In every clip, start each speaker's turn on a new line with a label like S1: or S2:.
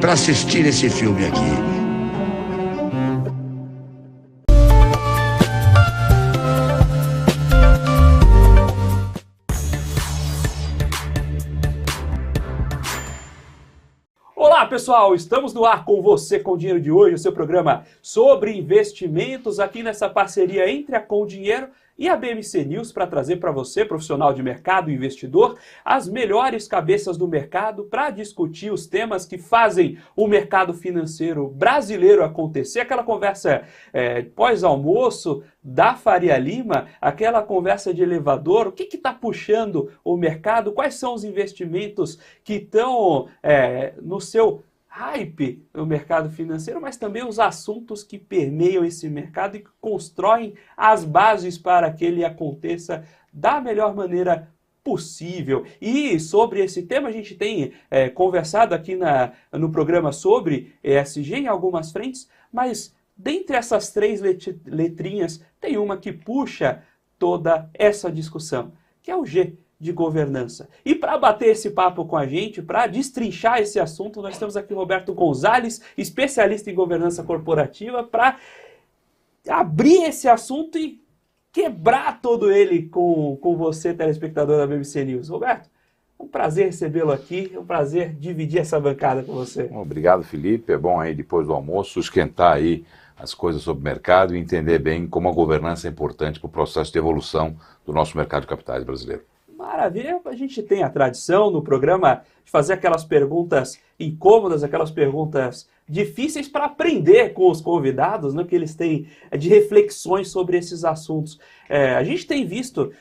S1: para assistir esse filme aqui.
S2: Olá pessoal, estamos no ar com você com o Dinheiro de hoje, o seu programa sobre investimentos aqui nessa parceria entre a Com Dinheiro e a BMC News para trazer para você, profissional de mercado e investidor, as melhores cabeças do mercado para discutir os temas que fazem o mercado financeiro brasileiro acontecer. Aquela conversa pós-almoço da Faria Lima, aquela conversa de elevador, o que está puxando o mercado, quais são os investimentos que estão no seu hype no mercado financeiro, mas também os assuntos que permeiam esse mercado e que constroem as bases para que ele aconteça da melhor maneira possível. E sobre esse tema a gente tem conversado aqui no programa sobre ESG em algumas frentes, mas dentre essas três letrinhas tem uma que puxa toda essa discussão, que é o G de governança. E para bater esse papo com a gente, para destrinchar esse assunto, nós temos aqui o Roberto Gonzalez, especialista em governança corporativa, para abrir esse assunto e quebrar todo ele com você, telespectador da BBC News. Roberto, é um prazer recebê-lo aqui, é um prazer dividir essa bancada com você.
S3: Obrigado, Felipe. É bom aí, depois do almoço, esquentar aí as coisas sobre o mercado e entender bem como a governança é importante para o processo de evolução do nosso mercado de capitais brasileiro.
S2: Maravilha, a gente tem a tradição no programa de fazer aquelas perguntas incômodas, aquelas perguntas difíceis para aprender com os convidados, né, que eles têm de reflexões sobre esses assuntos. A gente tem visto,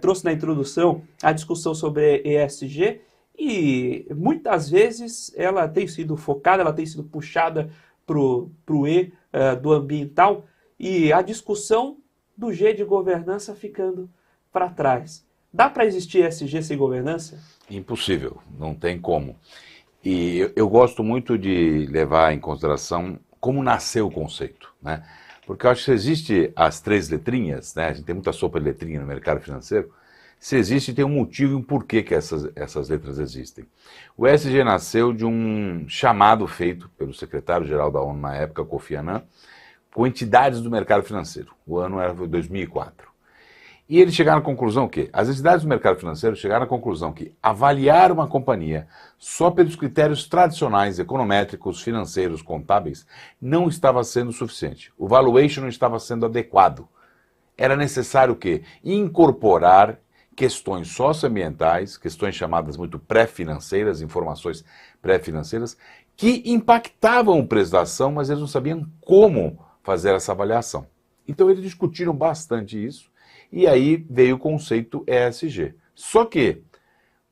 S2: trouxe na introdução a discussão sobre ESG e muitas vezes ela tem sido focada, ela tem sido puxada para o E do ambiental e a discussão do G de governança ficando para trás. Dá para existir ESG sem governança?
S3: Impossível, não tem como. E eu gosto muito de levar em consideração como nasceu o conceito, né? Porque eu acho que se existe as três letrinhas, né? A gente tem muita sopa de letrinha no mercado financeiro, se existe tem um motivo e um porquê que essas letras existem. O ESG nasceu de um chamado feito pelo secretário-geral da ONU na época, Kofi Annan, com entidades do mercado financeiro. O ano era 2004. E eles chegaram à conclusão que, as entidades do mercado financeiro chegaram à conclusão que avaliar uma companhia só pelos critérios tradicionais, econométricos, financeiros, contábeis, não estava sendo suficiente. O valuation não estava sendo adequado. Era necessário o quê? Incorporar questões socioambientais, questões chamadas muito pré-financeiras, informações pré-financeiras, que impactavam o preço da ação, mas eles não sabiam como fazer essa avaliação. Então eles discutiram bastante isso. E aí veio o conceito ESG. Só que,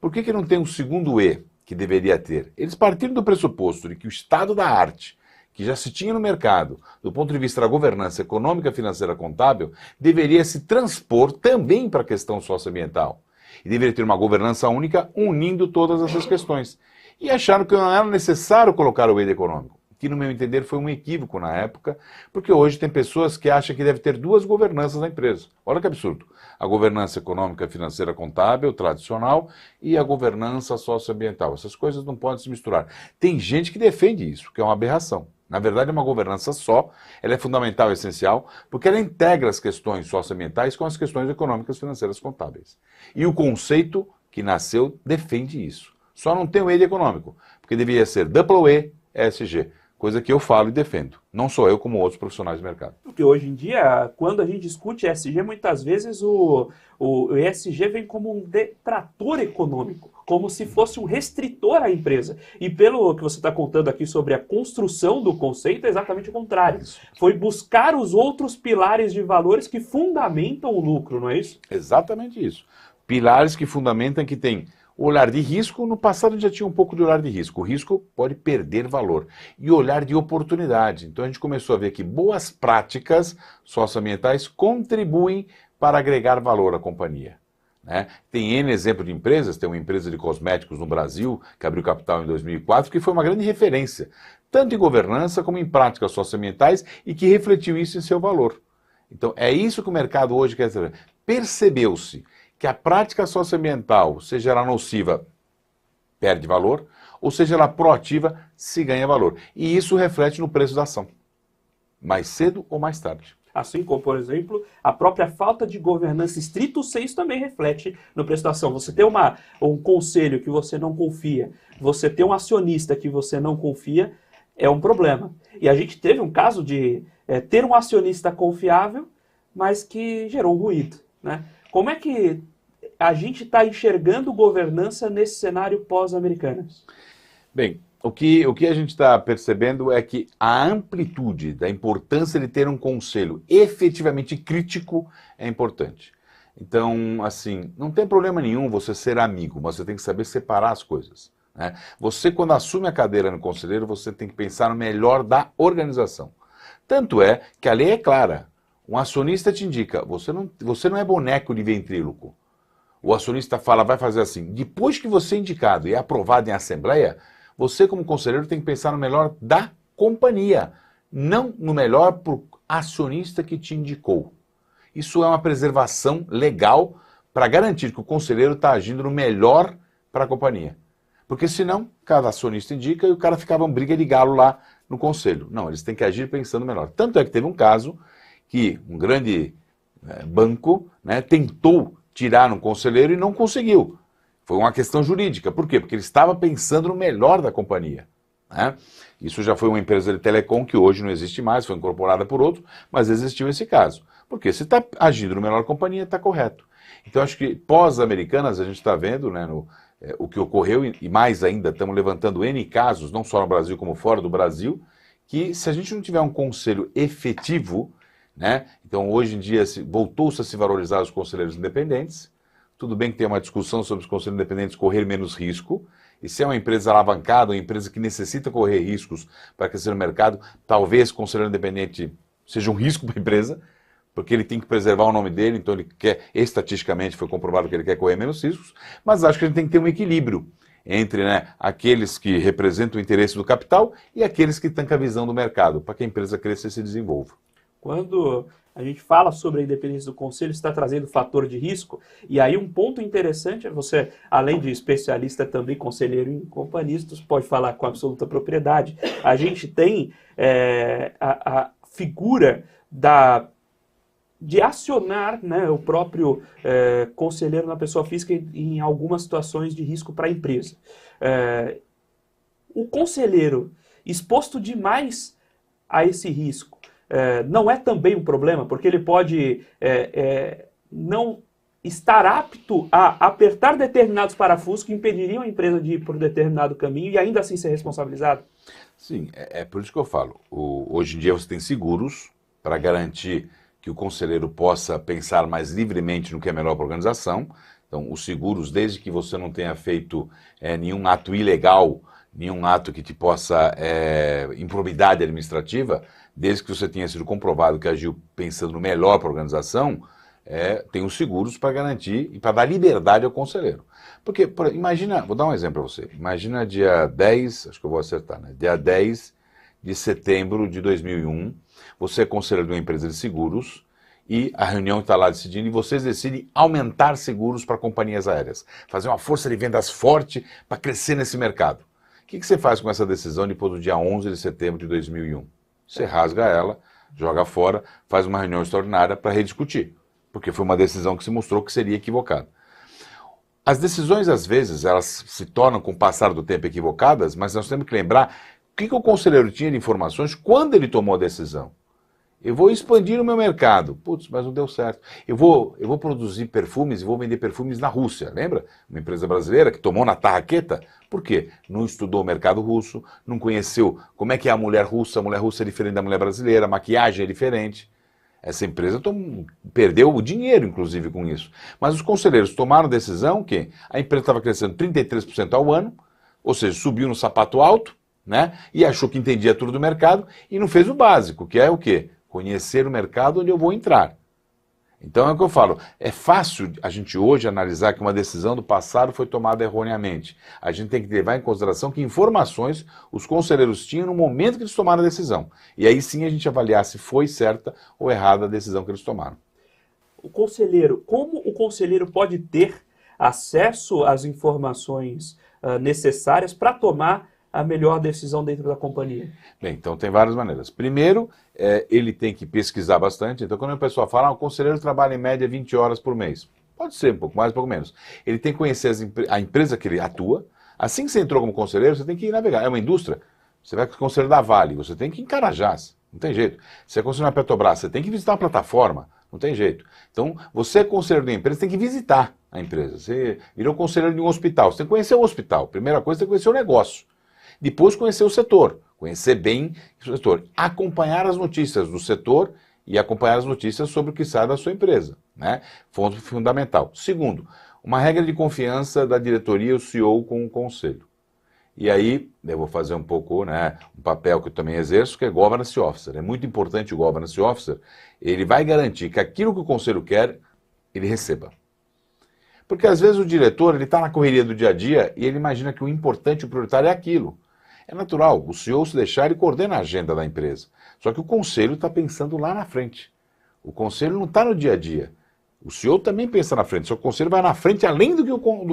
S3: por que não tem um segundo E que deveria ter? Eles partiram do pressuposto de que o estado da arte, que já se tinha no mercado, do ponto de vista da governança econômica, financeira, contábil, deveria se transpor também para a questão socioambiental. E deveria ter uma governança única unindo todas essas questões. E acharam que não era necessário colocar o E econômico, que no meu entender foi um equívoco na época, porque hoje tem pessoas que acham que deve ter duas governanças na empresa. Olha que absurdo. A governança econômica, financeira, contábil, tradicional, e a governança socioambiental. Essas coisas não podem se misturar. Tem gente que defende isso, que é uma aberração. Na verdade, é uma governança só, ela é fundamental e essencial, porque ela integra as questões socioambientais com as questões econômicas, financeiras, contábeis. E o conceito que nasceu defende isso. Só não tem o E de econômico, porque deveria ser double E, ESG. Coisa que eu falo e defendo. Não sou eu, como outros profissionais do mercado.
S2: Porque hoje em dia, quando a gente discute ESG, muitas vezes o ESG vem como um detrator econômico, como se fosse um restritor à empresa. E pelo que você está contando aqui sobre a construção do conceito, é exatamente o contrário.
S3: Isso.
S2: Foi buscar os outros pilares de valores que fundamentam o lucro, não é isso?
S3: Exatamente isso. Pilares que fundamentam que tem olhar de risco. No passado já tinha um pouco de olhar de risco. O risco pode perder valor. E olhar de oportunidade. Então a gente começou a ver que boas práticas socioambientais contribuem para agregar valor à companhia, né? Tem N exemplo de empresas. Tem uma empresa de cosméticos no Brasil que abriu capital em 2004, que foi uma grande referência, tanto em governança como em práticas socioambientais, e que refletiu isso em seu valor. Então é isso que o mercado hoje quer dizer. Percebeu-se que a prática socioambiental, seja ela nociva, perde valor, ou seja ela proativa, se ganha valor. E isso reflete no preço da ação, mais cedo ou mais tarde.
S2: Assim como, por exemplo, a própria falta de governança estrito sensu também reflete no preço da ação. Você ter um conselho que você não confia, você ter um acionista que você não confia, é um problema. E a gente teve um caso de ter um acionista confiável, mas que gerou ruído, né? Como é que a gente está enxergando governança nesse cenário pós-Americanas?
S3: Bem, o que a gente está percebendo é que a amplitude da importância de ter um conselho efetivamente crítico é importante. Então, assim, não tem problema nenhum você ser amigo, mas você tem que saber separar as coisas, né? Você, quando assume a cadeira no conselheiro, você tem que pensar no melhor da organização. Tanto é que a lei é clara. Um acionista te indica, você não é boneco de ventríloco. O acionista fala, vai fazer assim. Depois que você é indicado e é aprovado em assembleia, você como conselheiro tem que pensar no melhor da companhia, não no melhor para o acionista que te indicou. Isso é uma preservação legal para garantir que o conselheiro está agindo no melhor para a companhia. Porque senão, cada acionista indica e o cara ficava uma briga de galo lá no conselho. Não, eles têm que agir pensando melhor. Tanto é que teve um caso que um grande banco, né, tentou tirar um conselheiro e não conseguiu. Foi uma questão jurídica. Por quê? Porque ele estava pensando no melhor da companhia, né? Isso já foi uma empresa de telecom que hoje não existe mais, foi incorporada por outro, mas existiu esse caso. Porque se está agindo no melhor da companhia, está correto. Então acho que pós-Americanas a gente está vendo, né, o que ocorreu e mais ainda estamos levantando N casos, não só no Brasil como fora do Brasil, que se a gente não tiver um conselho efetivo, né, então hoje em dia voltou-se a se valorizar os conselheiros independentes. Tudo bem que tem uma discussão sobre os conselheiros independentes correr menos risco, e se é uma empresa alavancada, uma empresa que necessita correr riscos para crescer no mercado, talvez o conselheiro independente seja um risco para a empresa, porque ele tem que preservar o nome dele, então ele quer, estatisticamente foi comprovado que ele quer correr menos riscos, mas acho que a gente tem que ter um equilíbrio entre, né, aqueles que representam o interesse do capital e aqueles que tancam a visão do mercado, para que a empresa cresça e se desenvolva.
S2: Quando a gente fala sobre a independência do conselho, está trazendo fator de risco, e aí um ponto interessante é você, além de especialista, também conselheiro em companhistas, pode falar com absoluta propriedade. A gente tem a figura de acionar, né, o próprio conselheiro na pessoa física em algumas situações de risco para a empresa. O conselheiro exposto demais a esse risco não é também um problema, porque ele pode não estar apto a apertar determinados parafusos que impediriam a empresa de ir por determinado caminho e ainda assim ser responsabilizado?
S3: Sim, é por isso que eu falo. Hoje em dia você tem seguros para garantir que o conselheiro possa pensar mais livremente no que é melhor para a organização. Então, os seguros, desde que você não tenha feito nenhum ato ilegal, nenhum ato que te possa improbidade administrativa, desde que você tenha sido comprovado que agiu pensando no melhor para a organização, tem os seguros para garantir e para dar liberdade ao conselheiro. Porque, imagina, vou dar um exemplo para você, imagina dia 10, acho que eu vou acertar, né? Dia 10 de setembro de 2001, você é conselheiro de uma empresa de seguros e a reunião está lá decidindo e vocês decidem aumentar seguros para companhias aéreas, fazer uma força de vendas forte para crescer nesse mercado. O que você faz com essa decisão depois do dia 11 de setembro de 2001? Você rasga ela, joga fora, faz uma reunião extraordinária para rediscutir, porque foi uma decisão que se mostrou que seria equivocada. As decisões, às vezes, elas se tornam, com o passar do tempo, equivocadas, mas nós temos que lembrar o que o conselheiro tinha de informações quando ele tomou a decisão. Eu vou expandir o meu mercado. Putz, mas não deu certo. Eu vou produzir perfumes e vou vender perfumes na Rússia. Lembra? Uma empresa brasileira que tomou na tarraqueta. Por quê? Não estudou o mercado russo, não conheceu como é que é a mulher russa é diferente da mulher brasileira, a maquiagem é diferente. Essa empresa perdeu o dinheiro, inclusive, com isso. Mas os conselheiros tomaram a decisão que a empresa estava crescendo 33% ao ano, ou seja, subiu no sapato alto, né? E achou que entendia tudo do mercado e não fez o básico, que é o quê? Conhecer o mercado onde eu vou entrar. Então é o que eu falo, é fácil a gente hoje analisar que uma decisão do passado foi tomada erroneamente. A gente tem que levar em consideração que informações os conselheiros tinham no momento que eles tomaram a decisão. E aí sim a gente avaliar se foi certa ou errada a decisão que eles tomaram.
S2: O conselheiro, como o conselheiro pode ter acesso às informações necessárias para tomar a melhor decisão dentro da companhia?
S3: Bem, então tem várias maneiras. Primeiro, ele tem que pesquisar bastante. Então, quando a pessoa fala, o conselheiro trabalha em média 20 horas por mês. Pode ser, um pouco mais, um pouco menos. Ele tem que conhecer a empresa que ele atua. Assim que você entrou como conselheiro, você tem que ir navegar. É uma indústria. Você vai com o conselheiro da Vale, você tem que encarar. Não tem jeito. Você é conselheiro da Petrobras, você tem que visitar a plataforma. Não tem jeito. Então, você é conselheiro de uma empresa, você tem que visitar a empresa. Você virou conselheiro de um hospital, você tem que conhecer o hospital. Primeira coisa, você tem que conhecer o negócio. Depois, conhecer o setor. Conhecer bem o setor. Acompanhar as notícias do setor e acompanhar as notícias sobre o que sai da sua empresa, né? Fonte fundamental. Segundo, uma regra de confiança da diretoria, o CEO com o conselho. E aí, eu vou fazer um pouco, né, um papel que eu também exerço, que é Governance Officer. É muito importante o Governance Officer, ele vai garantir que aquilo que o conselho quer, ele receba. Porque às vezes o diretor, ele está na correria do dia a dia e ele imagina que o importante, o prioritário é aquilo. É natural, o CEO, se deixar, ele coordena a agenda da empresa. Só que o conselho está pensando lá na frente. O conselho não está no dia a dia. O CEO também pensa na frente, só que o conselho vai na frente além do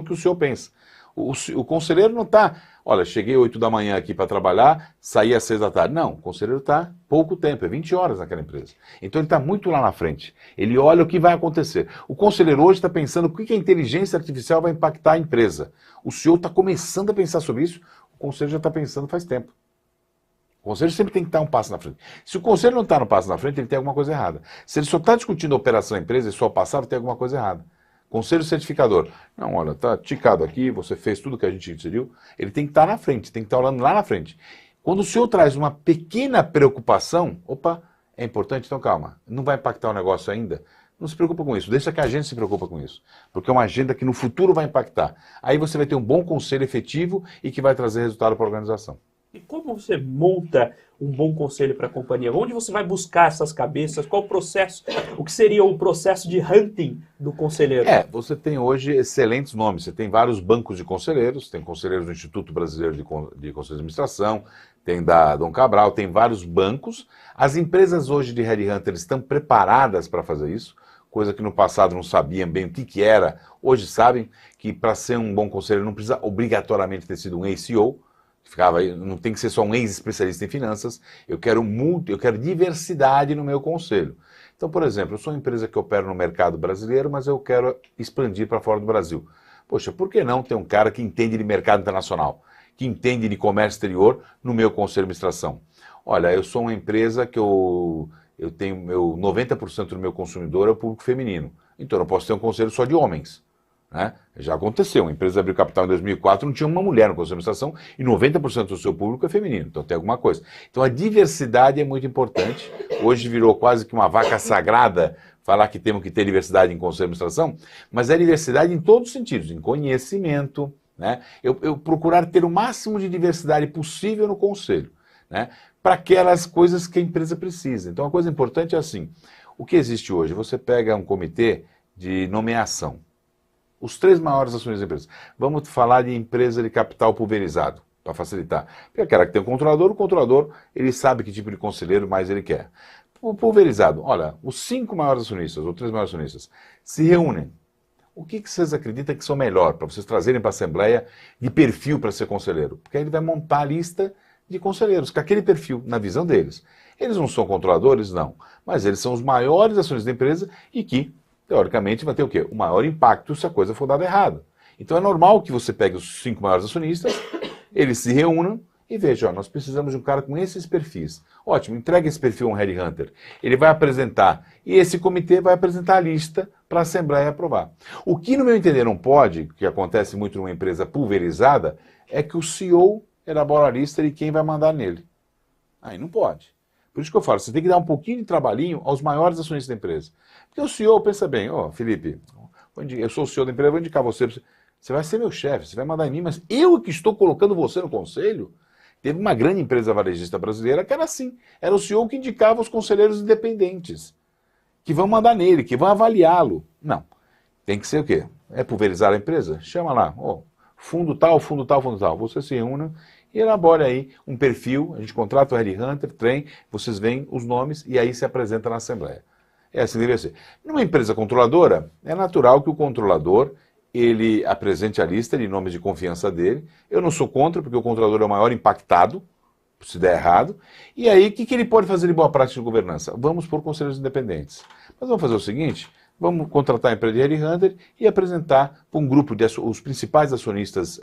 S3: que o CEO pensa. O conselheiro não está, olha, cheguei 8 da manhã aqui para trabalhar, saí às 6 da tarde. Não, o conselheiro está pouco tempo, é 20 horas naquela empresa. Então ele está muito lá na frente. Ele olha o que vai acontecer. O conselheiro hoje está pensando o que a inteligência artificial vai impactar a empresa. O CEO está começando a pensar sobre isso, o conselho já está pensando faz tempo. O conselho sempre tem que estar um passo na frente. Se o conselho não está no passo na frente, ele tem alguma coisa errada. Se ele só está discutindo a operação da empresa e só o passado, tem alguma coisa errada. Conselho certificador. Não, olha, está ticado aqui, você fez tudo que a gente decidiu. Ele tem que estar na frente, tem que estar olhando lá na frente. Quando o senhor traz uma pequena preocupação, opa, é importante, então calma, não vai impactar o negócio ainda? Não se preocupa com isso, deixa que a gente se preocupa com isso. Porque é uma agenda que no futuro vai impactar. Aí você vai ter um bom conselho efetivo e que vai trazer resultado para a organização.
S2: E como você monta um bom conselho para a companhia? Onde você vai buscar essas cabeças? Qual o processo? O que seria o processo de hunting do conselheiro?
S3: Você tem hoje excelentes nomes. Você tem vários bancos de conselheiros, tem conselheiros do Instituto Brasileiro de Conselho de Administração, tem da Dom Cabral, tem vários bancos. As empresas hoje de Headhunter estão preparadas para fazer isso, coisa que no passado não sabiam bem o que era. Hoje sabem que para ser um bom conselheiro não precisa obrigatoriamente ter sido um ex-CEO, não tem que ser só um ex-especialista em finanças, eu quero diversidade no meu conselho. Então, por exemplo, eu sou uma empresa que opera no mercado brasileiro, mas eu quero expandir para fora do Brasil. Poxa, por que não ter um cara que entende de mercado internacional, que entende de comércio exterior no meu conselho de administração? Olha, eu sou uma empresa que eu tenho 90% do meu consumidor é o público feminino, então eu não posso ter um conselho só de homens. Né? Já aconteceu, uma empresa abriu capital em 2004, não tinha uma mulher no conselho de administração e 90% do seu público é feminino, então tem alguma coisa. Então a diversidade é muito importante, hoje virou quase que uma vaca sagrada falar que temos que ter diversidade em conselho de administração, mas é diversidade em todos os sentidos, em conhecimento, né? Eu procurar ter o máximo de diversidade possível no conselho, né? Para aquelas coisas que a empresa precisa. Então a coisa importante é assim, o que existe hoje? Você pega um comitê de nomeação, os 3 maiores acionistas da empresa. Vamos falar de empresa de capital pulverizado, para facilitar. Porque aquela que tem o controlador, ele sabe que tipo de conselheiro mais ele quer. O pulverizado, olha, os 5 maiores acionistas, ou 3 maiores acionistas, se reúnem. O que vocês acreditam que são melhor para vocês trazerem para a Assembleia de perfil para ser conselheiro? Porque aí ele vai montar a lista de conselheiros, com aquele perfil, na visão deles. Eles não são controladores? Não. Mas eles são os maiores acionistas da empresa e que, teoricamente, vai ter o quê? O maior impacto se a coisa for dada errado. Então é normal que você pegue os 5 maiores acionistas, eles se reúnam e vejam, nós precisamos de um cara com esses perfis. Ótimo, entregue esse perfil a um Headhunter. Ele vai apresentar, e esse comitê vai apresentar a lista para a Assembleia aprovar. O que, no meu entender, não pode, que acontece muito numa empresa pulverizada, é que o CEO elabora a lista de quem vai mandar nele. Aí não pode. Por isso que eu falo, você tem que dar um pouquinho de trabalhinho aos maiores acionistas da empresa. Porque o CEO pensa bem, Felipe, eu sou o CEO da empresa, vou indicar você, você vai ser meu chefe, você vai mandar em mim, mas eu que estou colocando você no conselho? Teve uma grande empresa varejista brasileira que era assim, era o CEO que indicava os conselheiros independentes, que vão mandar nele, que vão avaliá-lo. Não, tem que ser o quê? É pulverizar a empresa? Chama lá, fundo tal, fundo tal, fundo tal, você se reúna e elabore aí um perfil, a gente contrata o Headhunter, vocês veem os nomes e aí se apresenta na Assembleia. É assim que deve ser. Numa empresa controladora, é natural que o controlador, ele apresente a lista de nomes de confiança dele. Eu não sou contra, porque o controlador é o maior impactado, se der errado. E aí, o que ele pode fazer de boa prática de governança? Vamos por conselheiros independentes. Mas vamos fazer o seguinte, vamos contratar a empresa de headhunter e apresentar para um grupo de os principais acionistas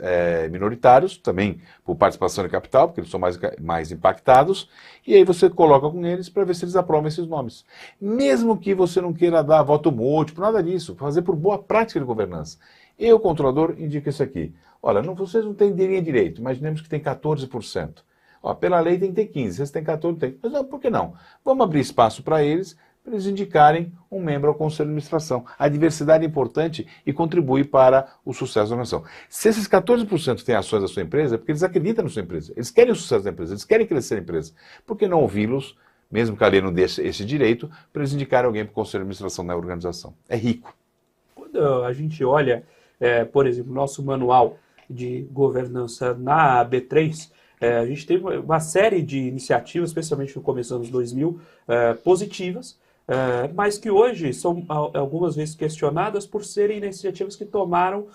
S3: minoritários, também por participação de capital, porque eles são mais impactados, e aí você coloca com eles para ver se eles aprovam esses nomes. Mesmo que você não queira dar voto múltiplo, nada disso, fazer por boa prática de governança. Eu, controlador, indico isso aqui. Olha, vocês não têm linha direito, imaginemos que tem 14%. Ó, pela lei tem que ter 15%, vocês têm 14%, tem. Mas não, por que não? Vamos abrir espaço para eles indicarem um membro ao Conselho de Administração. A diversidade é importante e contribui para o sucesso da organização. Se esses 14% têm ações da sua empresa, é porque eles acreditam na sua empresa, eles querem o sucesso da empresa, eles querem crescer a empresa. Por que não ouvi-los, mesmo que a lei não dê esse direito, para eles indicarem alguém para o Conselho de Administração da organização? É rico.
S2: Quando a gente olha, por exemplo, nosso manual de governança na B3, a gente teve uma série de iniciativas, especialmente no começo dos anos 2000, positivas, mas que hoje são algumas vezes questionadas por serem iniciativas que tomaram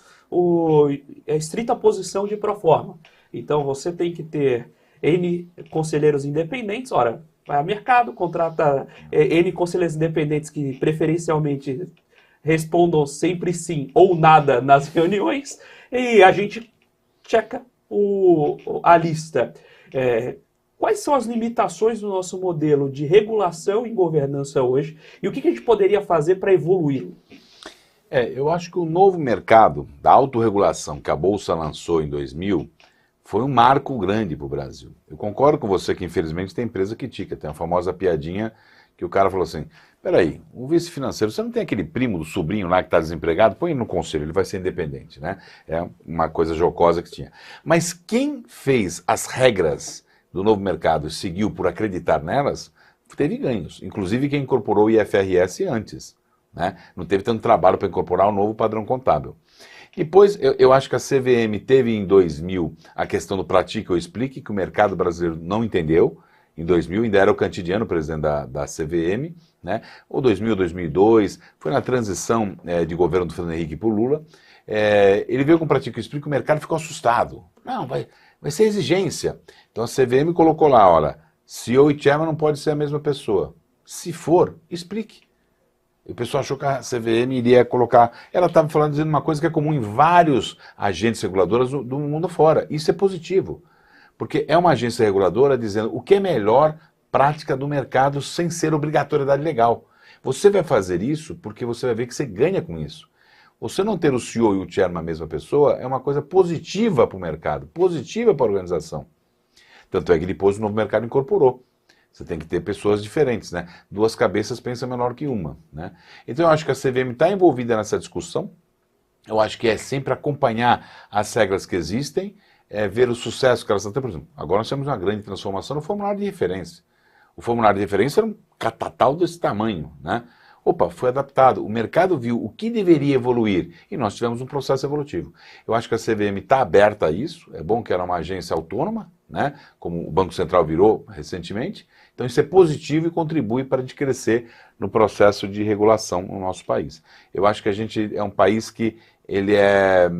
S2: a estrita posição de proforma. Então você tem que ter N conselheiros independentes, ora, vai ao mercado, contrata N conselheiros independentes que preferencialmente respondam sempre sim ou nada nas reuniões, e a gente checa a lista. Quais são as limitações do nosso modelo de regulação e governança hoje e o que a gente poderia fazer para evoluí-lo?
S3: Eu acho que o novo mercado da autorregulação que a Bolsa lançou em 2000 foi um marco grande para o Brasil. Eu concordo com você que infelizmente tem empresa que tica, tem a famosa piadinha que o cara falou assim, peraí, um vice financeiro, você não tem aquele primo do sobrinho lá que está desempregado? Põe ele no conselho, ele vai ser independente, né? É uma coisa jocosa que tinha. Mas quem fez as regras do novo mercado e seguiu por acreditar nelas, teve ganhos. Inclusive quem incorporou o IFRS antes, né? Não teve tanto trabalho para incorporar o novo padrão contábil. Depois, eu acho que a CVM teve em 2000 a questão do pratique ou explique, que o mercado brasileiro não entendeu. Em 2000, ainda era o Cantidiano, presidente da CVM, né? Ou 2000, 2002, foi na transição de governo do Fernando Henrique para o Lula. Ele veio com o pratique ou explique, o mercado ficou assustado. Não, vai ser exigência. Então a CVM colocou lá, olha, CEO e chairman não pode ser a mesma pessoa. Se for, explique. E o pessoal achou que a CVM iria colocar... Ela estava dizendo uma coisa que é comum em vários agentes reguladores do mundo fora. Isso é positivo. Porque é uma agência reguladora dizendo o que é melhor prática do mercado sem ser obrigatoriedade legal. Você vai fazer isso porque você vai ver que você ganha com isso. Você não ter o CEO e o chairman a mesma pessoa é uma coisa positiva para o mercado, positiva para a organização. Tanto é que depois o novo mercado incorporou. Você tem que ter pessoas diferentes, né? Duas cabeças pensam menor que uma, né? Então eu acho que a CVM está envolvida nessa discussão. Eu acho que é sempre acompanhar as regras que existem, ver o sucesso que elas estão tendo. Por exemplo, agora nós temos uma grande transformação no formulário de referência. O formulário de referência era um catatal desse tamanho, né? Opa, foi adaptado, o mercado viu o que deveria evoluir e nós tivemos um processo evolutivo. Eu acho que a CVM está aberta a isso, é bom que ela é uma agência autônoma, né, como o Banco Central virou recentemente, então isso é positivo e contribui para a gente crescer no processo de regulação no nosso país. Eu acho que a gente é um país que ele é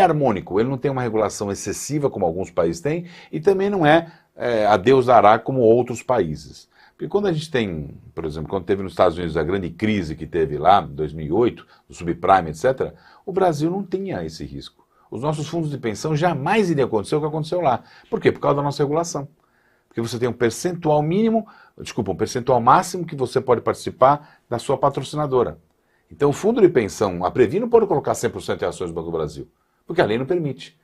S3: harmônico, ele não tem uma regulação excessiva como alguns países têm e também não é a Deus dará como outros países. Porque quando a gente tem, por exemplo, quando teve nos Estados Unidos a grande crise que teve lá, em 2008, do subprime, etc., o Brasil não tinha esse risco. Os nossos fundos de pensão jamais iriam acontecer o que aconteceu lá. Por quê? Por causa da nossa regulação. Porque você tem um percentual máximo que você pode participar da sua patrocinadora. Então o fundo de pensão, a Previ não pode colocar 100% em ações do Banco do Brasil, porque a lei não permite.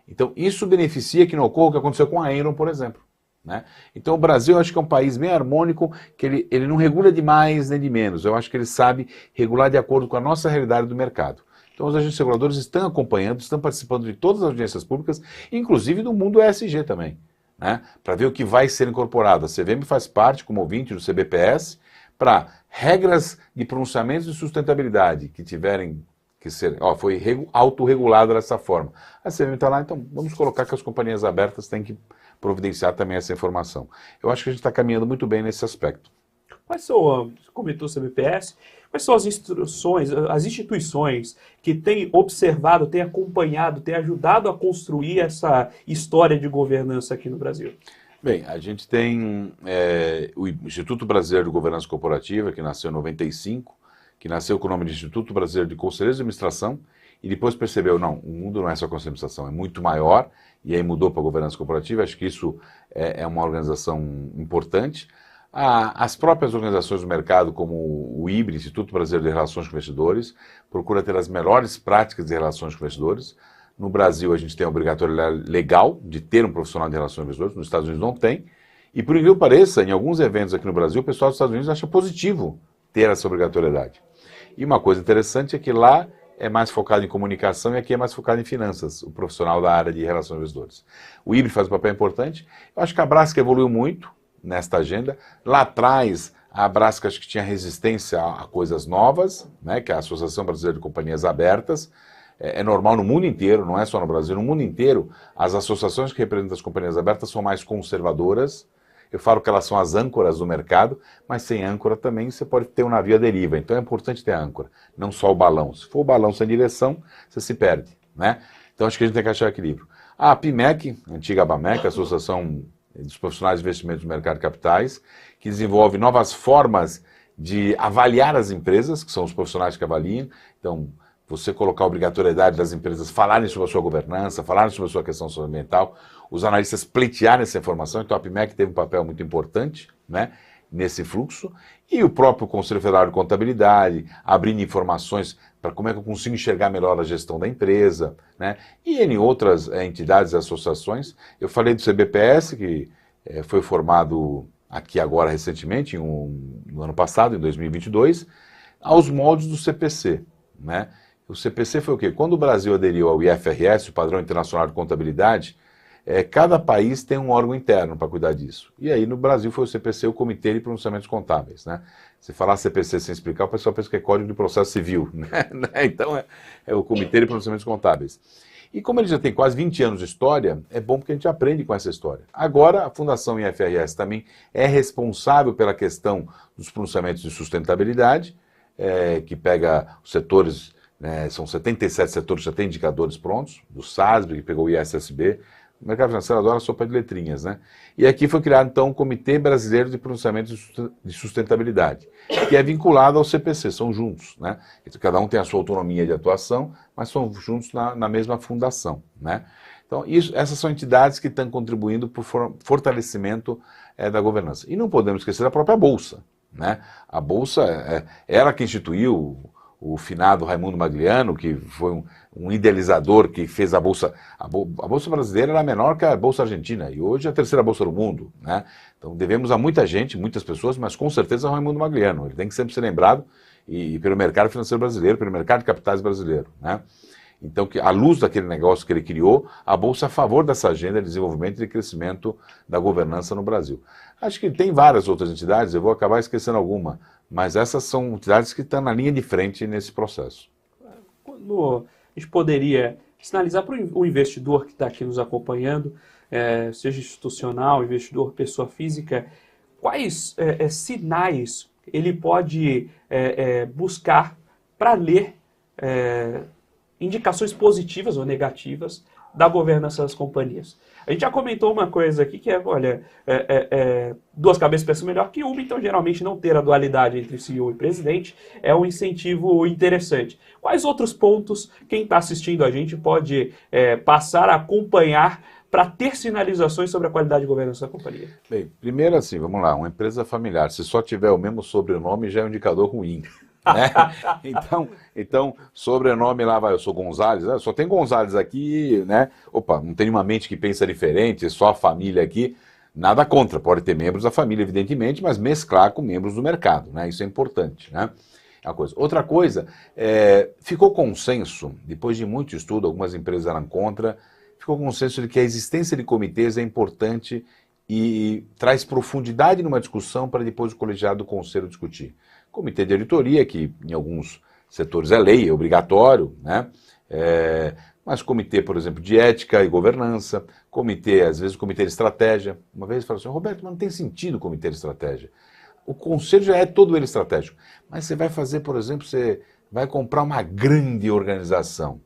S3: Então isso beneficia que não ocorra o que aconteceu com a Enron, por exemplo. Né? Então o Brasil eu acho que é um país bem harmônico, que ele não regula de mais nem de menos, eu acho que ele sabe regular de acordo com a nossa realidade do mercado. Então os agentes reguladores estão acompanhando, estão participando de todas as audiências públicas, inclusive do mundo ESG também, né? Para ver o que vai ser incorporado. A CVM faz parte, como ouvinte do CBPS, para regras de pronunciamentos de sustentabilidade que tiverem que ser, foi autorregulada dessa forma. A CVM está lá, então vamos colocar que as companhias abertas têm que providenciar também essa informação. Eu acho que a gente está caminhando muito bem nesse aspecto.
S2: Quais são, você comentou sobre o BPS, quais são as instituições que têm observado, têm acompanhado, têm ajudado a construir essa história de governança aqui no Brasil?
S3: Bem, a gente tem o Instituto Brasileiro de Governança Corporativa, que nasceu em 95, que nasceu com o nome de Instituto Brasileiro de Conselheiros de Administração, e depois percebeu, não, o mundo não é só conselho de administração, é muito maior, e aí mudou para a governança corporativa. Acho que isso é uma organização importante. As próprias organizações do mercado, como o IBRE, Instituto Brasileiro de Relações com Investidores, procura ter as melhores práticas de relações com investidores. No Brasil, a gente tem a obrigatoriedade legal de ter um profissional de relações com investidores, nos Estados Unidos não tem. E por incrível que pareça, em alguns eventos aqui no Brasil, o pessoal dos Estados Unidos acha positivo ter essa obrigatoriedade. E uma coisa interessante é que lá é mais focado em comunicação e aqui é mais focado em finanças, o profissional da área de relações com investidores. O IBRE faz um papel importante. Eu acho que a Braskem evoluiu muito nesta agenda. Lá atrás, a Braskem acho que tinha resistência a coisas novas, né, que é a Associação Brasileira de Companhias Abertas. É normal no mundo inteiro, não é só no Brasil, no mundo inteiro, as associações que representam as companhias abertas são mais conservadoras. Eu falo que elas são as âncoras do mercado, mas sem âncora também você pode ter um navio à deriva. Então é importante ter a âncora, não só o balão. Se for o balão sem direção, você se perde, né? Então acho que a gente tem que achar equilíbrio. A APIMEC, a antiga ABAMEC, a Associação dos Profissionais de Investimentos do Mercado de Capitais, que desenvolve novas formas de avaliar as empresas, que são os profissionais que avaliam. Então, você colocar a obrigatoriedade das empresas falarem sobre a sua governança, falarem sobre a sua questão socioambiental, os analistas pleitearem essa informação. Então a APIMEC teve um papel muito importante, né, nesse fluxo, e o próprio Conselho Federal de Contabilidade, abrindo informações para como é que eu consigo enxergar melhor a gestão da empresa, né, e em outras entidades e associações. Eu falei do CBPS, que foi formado aqui agora recentemente, no ano passado, em 2022, aos moldes do CPC, né. O CPC foi o quê? Quando o Brasil aderiu ao IFRS, o Padrão Internacional de Contabilidade, cada país tem um órgão interno para cuidar disso. E aí no Brasil foi o CPC, o Comitê de Pronunciamentos Contábeis, né? Se falar CPC sem explicar, o pessoal pensa que é Código de Processo Civil, né? Então é o Comitê de Pronunciamentos Contábeis. E como ele já tem quase 20 anos de história, é bom porque a gente aprende com essa história. Agora, a Fundação IFRS também é responsável pela questão dos pronunciamentos de sustentabilidade, que pega os setores, né, são 77 setores, já tem indicadores prontos, do SASB, que pegou o ISSB. O mercado financeiro adora sopa de letrinhas, né? E aqui foi criado, então, o Comitê Brasileiro de Pronunciamento de Sustentabilidade, que é vinculado ao CPC, são juntos, né? Cada um tem a sua autonomia de atuação, mas são juntos na mesma fundação, né? Então, essas são entidades que estão contribuindo para o fortalecimento da governança. E não podemos esquecer da própria Bolsa, né? A Bolsa, ela que instituiu o finado Raimundo Magliano, que foi um idealizador que fez a Bolsa. A Bolsa brasileira era menor que a Bolsa argentina, e hoje é a terceira Bolsa do mundo, né? Então devemos a muita gente, muitas pessoas, mas com certeza ao Raimundo Magliano. Ele tem que sempre ser lembrado e pelo mercado financeiro brasileiro, pelo mercado de capitais brasileiro, né? Então, à luz daquele negócio que ele criou, a Bolsa é a favor dessa agenda de desenvolvimento e de crescimento da governança no Brasil. Acho que tem várias outras entidades, eu vou acabar esquecendo alguma, mas essas são entidades que estão na linha de frente nesse processo.
S2: A gente poderia sinalizar para o investidor que está aqui nos acompanhando, seja institucional, investidor, pessoa física, quais sinais ele pode buscar para ler indicações positivas ou negativas da governança das companhias. A gente já comentou uma coisa aqui que duas cabeças pensam melhor que uma, então geralmente não ter a dualidade entre CEO e presidente é um incentivo interessante. Quais outros pontos quem está assistindo a gente pode passar a acompanhar para ter sinalizações sobre a qualidade de governança da companhia?
S3: Bem, primeiro assim, vamos lá, uma empresa familiar, se só tiver o mesmo sobrenome já é um indicador ruim. Né? Então, sobrenome lá vai, eu sou Gonzalez, só tem Gonzalez aqui, né? Opa, não tem uma mente que pensa diferente, só a família aqui, nada contra, pode ter membros da família, evidentemente, mas mesclar com membros do mercado, né? Isso é importante, né? É uma coisa. Outra coisa, ficou consenso, depois de muito estudo, algumas empresas eram contra, ficou consenso de que a existência de comitês é importante e traz profundidade numa discussão para depois o colegiado do conselho discutir. Comitê de editoria, que em alguns setores é lei, é obrigatório, né? Mas comitê, por exemplo, de ética e governança, comitê, às vezes o comitê de estratégia. Uma vez falaram assim, Roberto, mas não tem sentido o comitê de estratégia. O conselho já é todo ele estratégico. Mas você vai fazer, por exemplo, você vai comprar uma grande organização.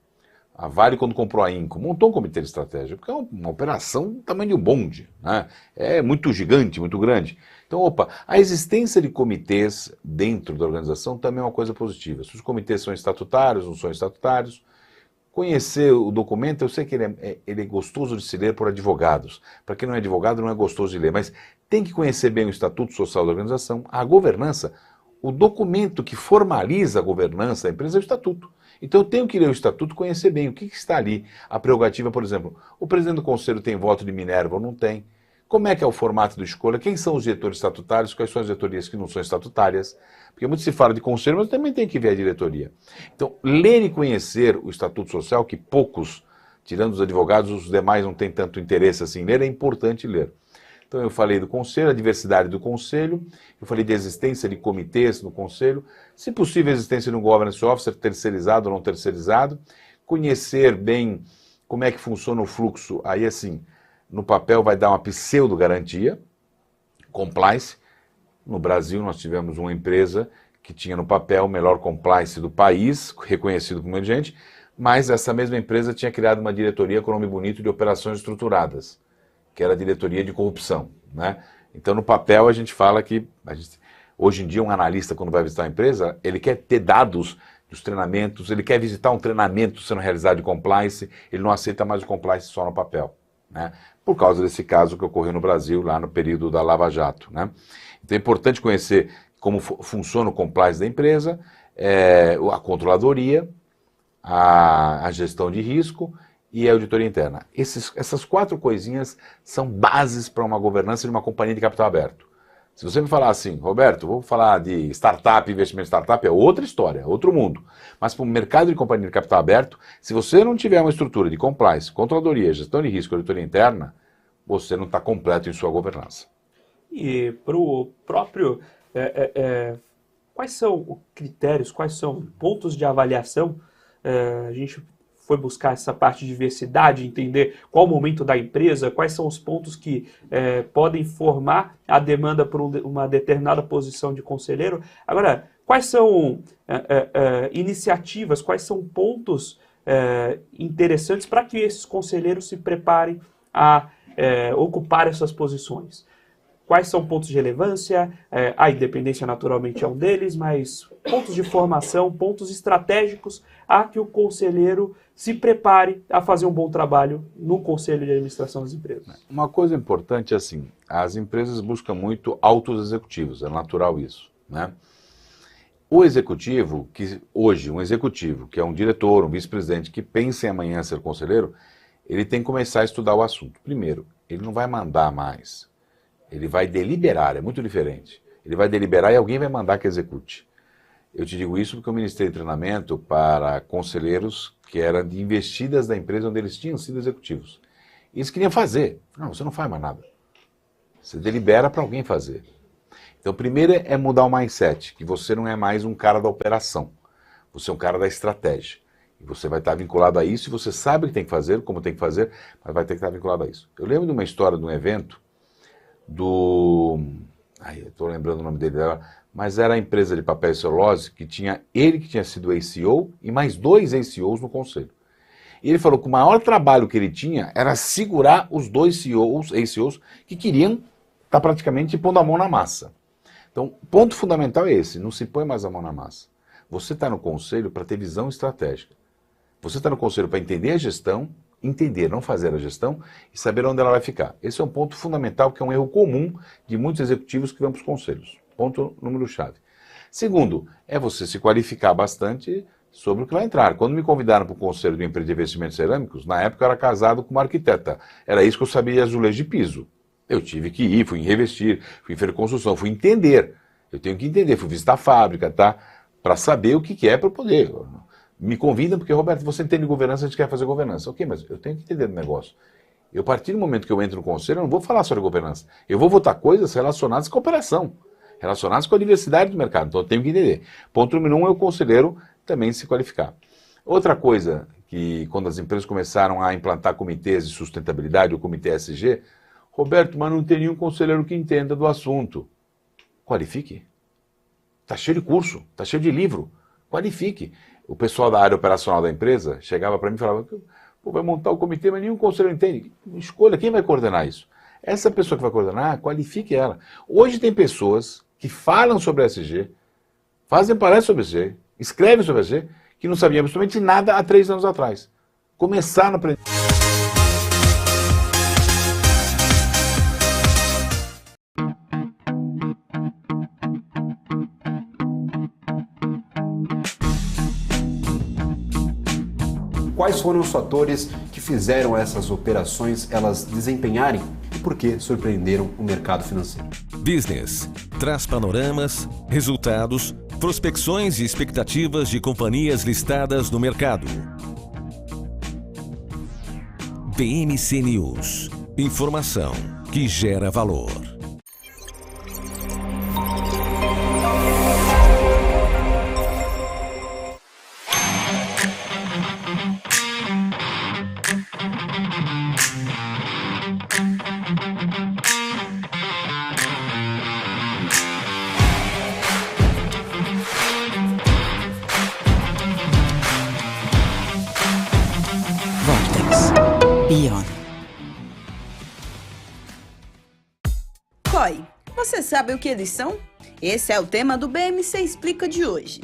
S3: A Vale, quando comprou a Inco, montou um comitê de estratégia, porque é uma operação do tamanho de um bonde, né? É muito gigante, muito grande. Então, a existência de comitês dentro da organização também é uma coisa positiva. Se os comitês são estatutários, não são estatutários, conhecer o documento, eu sei que ele é gostoso de se ler por advogados. Para quem não é advogado, não é gostoso de ler, mas tem que conhecer bem o Estatuto Social da organização, a governança, o documento que formaliza a governança da empresa é o Estatuto. Então eu tenho que ler o Estatuto, conhecer bem o que está ali. A prerrogativa, por exemplo, o presidente do conselho tem voto de Minerva ou não tem? Como é que é o formato de escolha? Quem são os diretores estatutários? Quais são as diretorias que não são estatutárias? Porque muito se fala de conselho, mas também tem que ver a diretoria. Então, ler e conhecer o Estatuto Social, que poucos, tirando os advogados, os demais não têm tanto interesse assim em ler, é importante ler. Então eu falei do conselho, a diversidade do conselho, eu falei de existência de comitês no conselho, se possível a existência de um governance officer terceirizado ou não terceirizado, conhecer bem como é que funciona o fluxo, aí assim, no papel vai dar uma pseudo-garantia, compliance. No Brasil nós tivemos uma empresa que tinha no papel o melhor compliance do país, reconhecido como emergente, mas essa mesma empresa tinha criado uma diretoria com nome bonito de operações estruturadas, que era a diretoria de corrupção, né? Então, no papel, a gente fala que, hoje em dia, um analista, quando vai visitar a empresa, ele quer ter dados dos treinamentos, ele quer visitar um treinamento sendo realizado de compliance, ele não aceita mais o compliance só no papel, né? Por causa desse caso que ocorreu no Brasil, lá no período da Lava Jato, né? Então, é importante conhecer como funciona o compliance da empresa, a controladoria, a gestão de risco e a auditoria interna. Essas 4 coisinhas são bases para uma governança de uma companhia de capital aberto. Se você me falar assim, Roberto, vou falar de startup, investimento em startup, é outra história, outro mundo. Mas para o mercado de companhia de capital aberto, se você não tiver uma estrutura de compliance, controladoria, gestão de risco, auditoria interna, você não está completo em sua governança.
S2: E para o próprio... quais são critérios, quais são pontos de avaliação? A gente foi buscar essa parte de diversidade, entender qual o momento da empresa, quais são os pontos que podem formar a demanda por uma determinada posição de conselheiro. Agora, quais são iniciativas, quais são pontos interessantes para que esses conselheiros se preparem a ocupar essas posições? Quais são pontos de relevância? A independência naturalmente é um deles, mas pontos de formação, pontos estratégicos a que o conselheiro se prepare a fazer um bom trabalho no conselho de administração das empresas.
S3: Uma coisa importante é assim, as empresas buscam muito altos executivos, é natural isso, né? O executivo, um executivo, que é um diretor, um vice-presidente, que pensa em amanhã ser conselheiro, ele tem que começar a estudar o assunto. Primeiro, ele não vai mandar mais. Ele vai deliberar, é muito diferente. Ele vai deliberar e alguém vai mandar que execute. Eu te digo isso porque eu ministrei treinamento para conselheiros que eram de investidas da empresa onde eles tinham sido executivos. E eles queriam fazer. Não, você não faz mais nada. Você delibera para alguém fazer. Então, primeiro é mudar o mindset, que você não é mais um cara da operação. Você é um cara da estratégia. E você vai estar vinculado a isso e você sabe o que tem que fazer, como tem que fazer, mas vai ter que estar vinculado a isso. Eu lembro de uma história de um evento eu estou lembrando o nome dele agora, mas era a empresa de papel e celulose que tinha ele que tinha sido ACO e mais 2 ACOs no conselho. E ele falou que o maior trabalho que ele tinha era segurar os 2 ACOs que queriam estar praticamente pondo a mão na massa. Então, o ponto fundamental é esse, não se põe mais a mão na massa. Você está no conselho para ter visão estratégica. Você está no conselho para entender a gestão, entender, não fazer a gestão e saber onde ela vai ficar. Esse é um ponto fundamental, que é um erro comum de muitos executivos que vão para os conselhos. Ponto número-chave. Segundo, é você se qualificar bastante sobre o que vai entrar. Quando me convidaram para o conselho de uma empresa de investimentos cerâmicos, na época eu era casado com uma arquiteta. Era isso que eu sabia de azulejo de piso. Eu tive que ir, fui revestir, fui em feira de construção, fui entender. Eu tenho que entender, fui visitar a fábrica, tá? Para saber o que é para eu poder. Me convidam porque, Roberto, você entende governança, a gente quer fazer governança. Ok, mas eu tenho que entender do negócio. A partir do momento que eu entro no conselho, eu não vou falar sobre governança. Eu vou votar coisas relacionadas com a operação, relacionadas com a diversidade do mercado. Então eu tenho que entender. Ponto número 1 é o conselheiro também se qualificar. Outra coisa que, quando as empresas começaram a implantar comitês de sustentabilidade, o comitê ESG, Roberto, mas não tem nenhum conselheiro que entenda do assunto. qualifique. Está cheio de curso, está cheio de livro, qualifique. O pessoal da área operacional da empresa chegava para mim e falava, pô, vai montar o comitê, mas nenhum conselho entende. Escolha quem vai coordenar isso. Essa pessoa que vai coordenar, qualifique ela. Hoje tem pessoas que falam sobre ESG, fazem palestras sobre ESG, escrevem sobre ESG, que não sabiam absolutamente nada há 3 anos atrás. Começaram a aprender.
S4: Quais foram os fatores que fizeram essas operações elas desempenharem e por que surpreenderam o mercado financeiro?
S5: Business traz panoramas, resultados, prospecções e expectativas de companhias listadas no mercado. BMC News. Informação que gera valor.
S6: Beyond. COI, você sabe o que eles são? Esse é o tema do BMC Explica de hoje.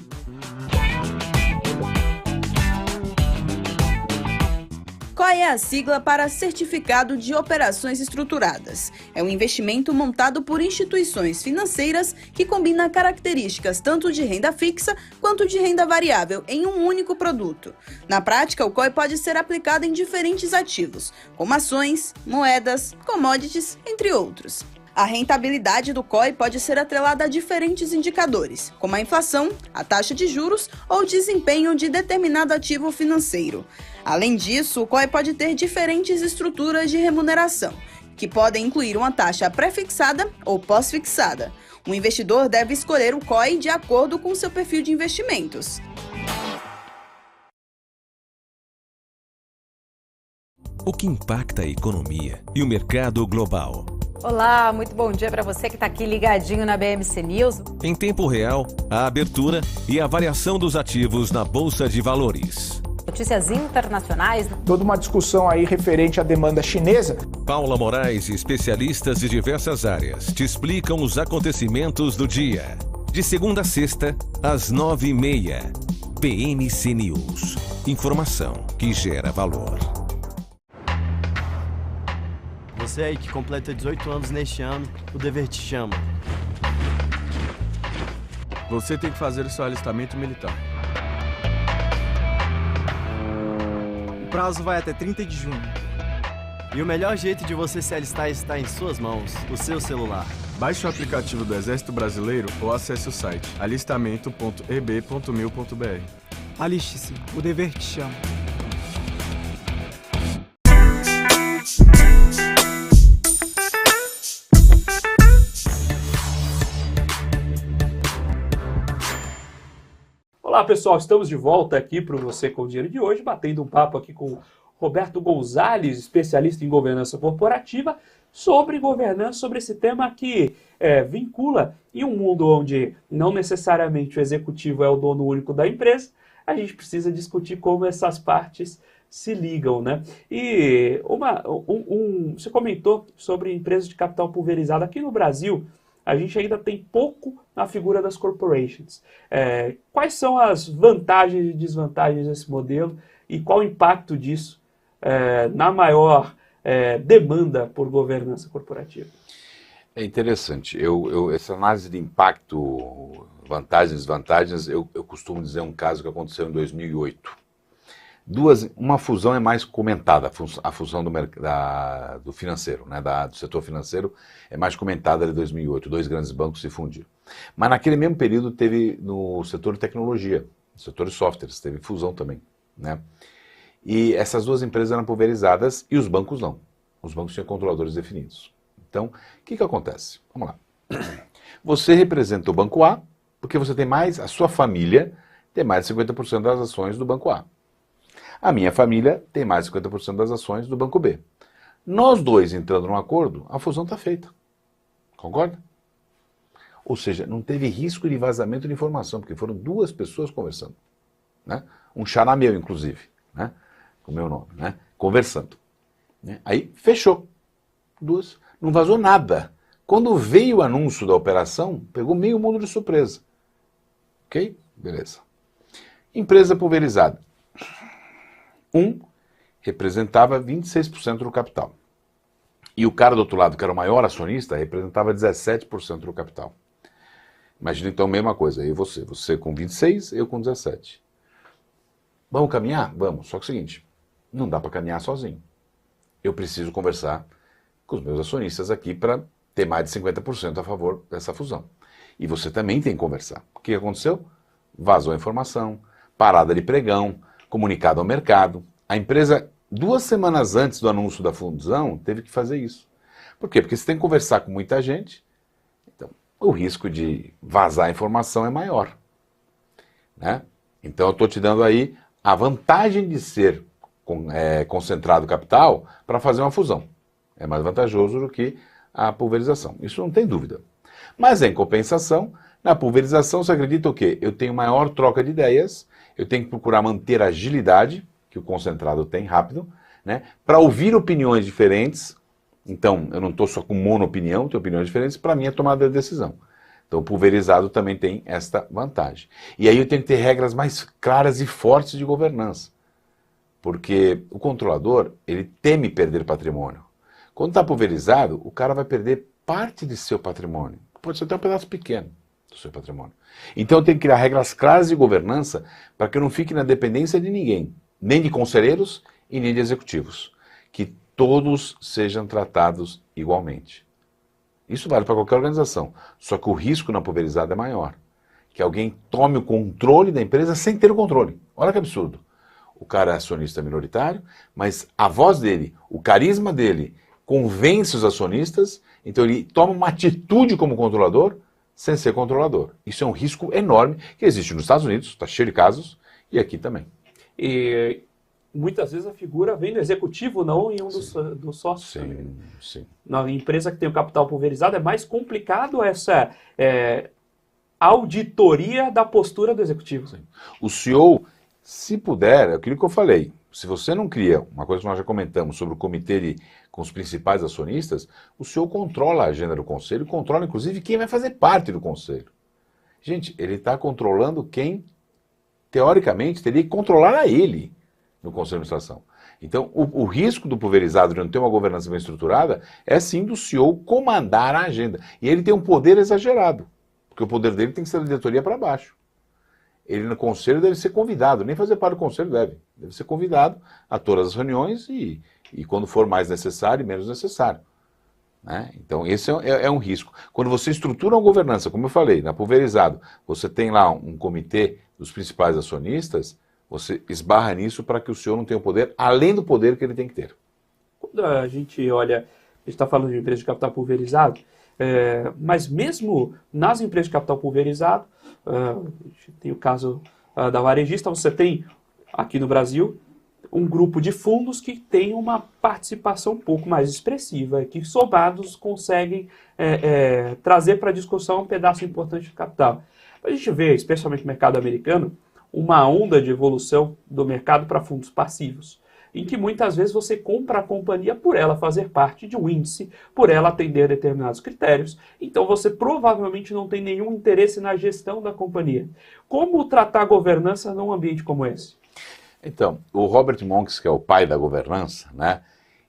S6: COI é a sigla para Certificado de Operações Estruturadas. É um investimento montado por instituições financeiras que combina características tanto de renda fixa quanto de renda variável em um único produto. Na prática, o COI pode ser aplicado em diferentes ativos, como ações, moedas, commodities, entre outros. A rentabilidade do COI pode ser atrelada a diferentes indicadores, como a inflação, a taxa de juros ou o desempenho de determinado ativo financeiro. Além disso, o COI pode ter diferentes estruturas de remuneração, que podem incluir uma taxa pré-fixada ou pós-fixada. O investidor deve escolher o COI de acordo com seu perfil de investimentos.
S5: O que impacta a economia e o mercado global?
S7: Olá, muito bom dia para você que está aqui ligadinho na BMC News.
S5: Em tempo real, a abertura e a variação dos ativos na Bolsa de Valores.
S7: Notícias internacionais.
S8: Toda uma discussão aí referente à demanda chinesa.
S5: Paula Moraes e especialistas de diversas áreas te explicam os acontecimentos do dia. De segunda a sexta, às 9h30. BMC News. Informação que gera valor.
S9: Você aí que completa 18 anos neste ano, o dever te chama.
S10: Você tem que fazer o seu alistamento militar.
S9: O prazo vai até 30 de junho. E o melhor jeito de você se alistar está em suas mãos, o seu celular.
S10: Baixe o aplicativo do Exército Brasileiro ou acesse o site alistamento.eb.mil.br.
S8: Aliste-se, o dever te chama.
S2: Olá pessoal, estamos de volta aqui para o Você com Dinheiro de hoje, batendo um papo aqui com Roberto Gonzalez, especialista em governança corporativa, sobre governança, sobre esse tema que vincula, em um mundo onde não necessariamente o executivo é o dono único da empresa, a gente precisa discutir como essas partes se ligam, né? E você comentou sobre empresas de capital pulverizado. Aqui no Brasil, a gente ainda tem pouco na figura das corporations. Quais são as vantagens e desvantagens desse modelo e qual o impacto disso na maior demanda por governança corporativa?
S3: É interessante. Essa análise de impacto, vantagens e desvantagens, eu costumo dizer um caso que aconteceu em 2008. Uma fusão é mais comentada, a fusão do financeiro, né, do setor financeiro é mais comentada em 2008, 2 grandes bancos se fundiram. Mas naquele mesmo período teve no setor de tecnologia, no setor de softwares, teve fusão também, né? E essas 2 empresas eram pulverizadas e os bancos não. Os bancos tinham controladores definidos. Então, o que acontece? Vamos lá. Você representa o Banco A, porque você tem mais, a sua família tem mais de 50% das ações do Banco A. A minha família tem mais de 50% das ações do Banco B. Nós dois entrando num acordo, a fusão está feita. Concorda? Ou seja, não teve risco de vazamento de informação, porque foram duas pessoas conversando. Né? Um xará meu, inclusive, né? Com o meu nome, né? Conversando. Né? Aí fechou. Duas. Não vazou nada. Quando veio o anúncio da operação, pegou meio mundo de surpresa. Ok? Beleza. Empresa pulverizada. Representava 26% do capital. E o cara do outro lado, que era o maior acionista, representava 17% do capital. Imagina então a mesma coisa, eu e você. Você com 26, eu com 17. Vamos caminhar? Vamos. Só que é o seguinte, não dá para caminhar sozinho. Eu preciso conversar com os meus acionistas aqui para ter mais de 50% a favor dessa fusão. E você também tem que conversar. O que aconteceu? Vazou a informação, parada de pregão, comunicado ao mercado. A empresa, 2 semanas antes do anúncio da fusão, teve que fazer isso. Por quê? Porque você tem que conversar com muita gente, então o risco de vazar a informação é maior. Né? Então eu estou te dando aí a vantagem de ser concentrado capital para fazer uma fusão. É mais vantajoso do que a pulverização. Isso não tem dúvida. Mas em compensação, na pulverização você acredita o quê? Eu tenho maior troca de ideias, eu tenho que procurar manter a agilidade, que o concentrado tem rápido, né? Para ouvir opiniões diferentes. Então, eu não estou só com mono-opinião, tenho opiniões diferentes, para mim é tomada de decisão. Então, o pulverizado também tem esta vantagem. E aí eu tenho que ter regras mais claras e fortes de governança. Porque o controlador, ele teme perder patrimônio. Quando está pulverizado, o cara vai perder parte de seu patrimônio. Pode ser até um pedaço pequeno do seu patrimônio. Então, eu tenho que criar regras claras de governança para que eu não fique na dependência de ninguém. Nem de conselheiros e nem de executivos. Que todos sejam tratados igualmente. Isso vale para qualquer organização. Só que o risco na pulverizada é maior. Que alguém tome o controle da empresa sem ter o controle. Olha que absurdo. O cara é acionista minoritário, mas a voz dele, o carisma dele, convence os acionistas, então ele toma uma atitude como controlador sem ser controlador. Isso é um risco enorme que existe nos Estados Unidos, está cheio de casos, e aqui também.
S2: E muitas vezes a figura vem do executivo, não em um dos sócios.
S3: Sim, sim.
S2: Na empresa que tem o capital pulverizado é mais complicado essa auditoria da postura do executivo.
S3: Sim. O CEO, se puder, é aquilo que eu falei, se você não cria, uma coisa que nós já comentamos sobre o comitê com os principais acionistas, o CEO controla a agenda do conselho, controla inclusive quem vai fazer parte do conselho. Gente, ele está controlando quem teoricamente, teria que controlar a ele no Conselho de Administração. Então, o risco do pulverizado de não ter uma governança bem estruturada é sim do CEO comandar a agenda. E ele tem um poder exagerado, porque o poder dele tem que ser da diretoria para baixo. Ele no conselho deve ser convidado, nem fazer parte do conselho deve ser convidado a todas as reuniões e quando for mais necessário e menos necessário. Né? Então, esse é um risco. Quando você estrutura uma governança, como eu falei, na pulverizado, você tem lá um comitê dos principais acionistas, você esbarra nisso para que o senhor não tenha o poder, além do poder que ele tem que ter.
S2: Quando a gente olha, a gente está falando de empresas de capital pulverizado, mas mesmo nas empresas de capital pulverizado, tem o caso da varejista, você tem aqui no Brasil um grupo de fundos que tem uma participação um pouco mais expressiva, que somados conseguem trazer para a discussão um pedaço importante do capital. A gente vê, especialmente no mercado americano, uma onda de evolução do mercado para fundos passivos, em que muitas vezes você compra a companhia por ela fazer parte de um índice, por ela atender determinados critérios, então você provavelmente não tem nenhum interesse na gestão da companhia. Como tratar a governança num ambiente como esse?
S3: Então, o Robert Monks, que é o pai da governança, né,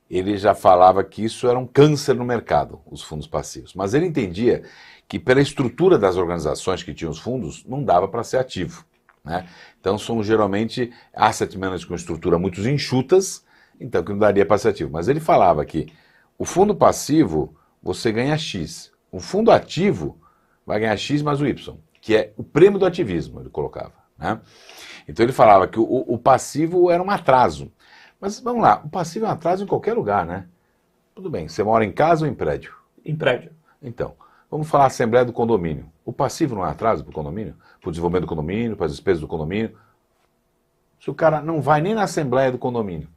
S3: ele já falava que isso era um câncer no mercado, os fundos passivos. Mas ele entendia que pela estrutura das organizações que tinham os fundos, não dava para ser ativo. Né? Então são geralmente asset managers com estrutura muito enxutas, então que não daria para ser ativo. Mas ele falava que o fundo passivo você ganha X, o fundo ativo vai ganhar X mais o Y, que é o prêmio do ativismo, ele colocava. Né? Então ele falava que o passivo era um atraso. Mas vamos lá, o passivo é um atraso em qualquer lugar, né? Tudo bem, você mora em casa ou em prédio?
S2: Em prédio.
S3: Então, vamos falar assembleia do condomínio. O passivo não é atraso para o condomínio? Para o desenvolvimento do condomínio, para as despesas do condomínio? Se o cara não vai nem na assembleia do condomínio.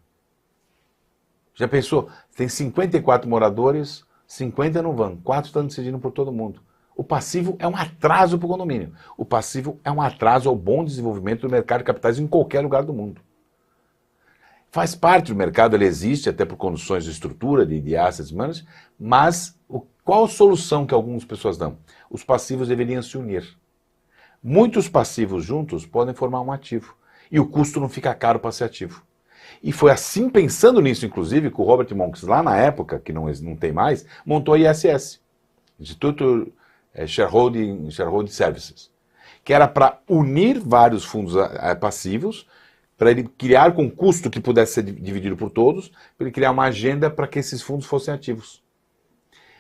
S3: Já pensou? Tem 54 moradores, 50 não vão, 4 estão decidindo por todo mundo. O passivo é um atraso para o condomínio. O passivo é um atraso ao bom desenvolvimento do mercado de capitais em qualquer lugar do mundo. Faz parte do mercado, ele existe até por condições de estrutura, de assets management, mas qual a solução que algumas pessoas dão? Os passivos deveriam se unir. Muitos passivos juntos podem formar um ativo. E o custo não fica caro para ser ativo. E foi assim, pensando nisso, inclusive, que o Robert Monks, lá na época, que não tem mais, montou a ISS, Instituto Shareholding Services, que era para unir vários fundos passivos, para ele criar com custo que pudesse ser dividido por todos, para ele criar uma agenda para que esses fundos fossem ativos.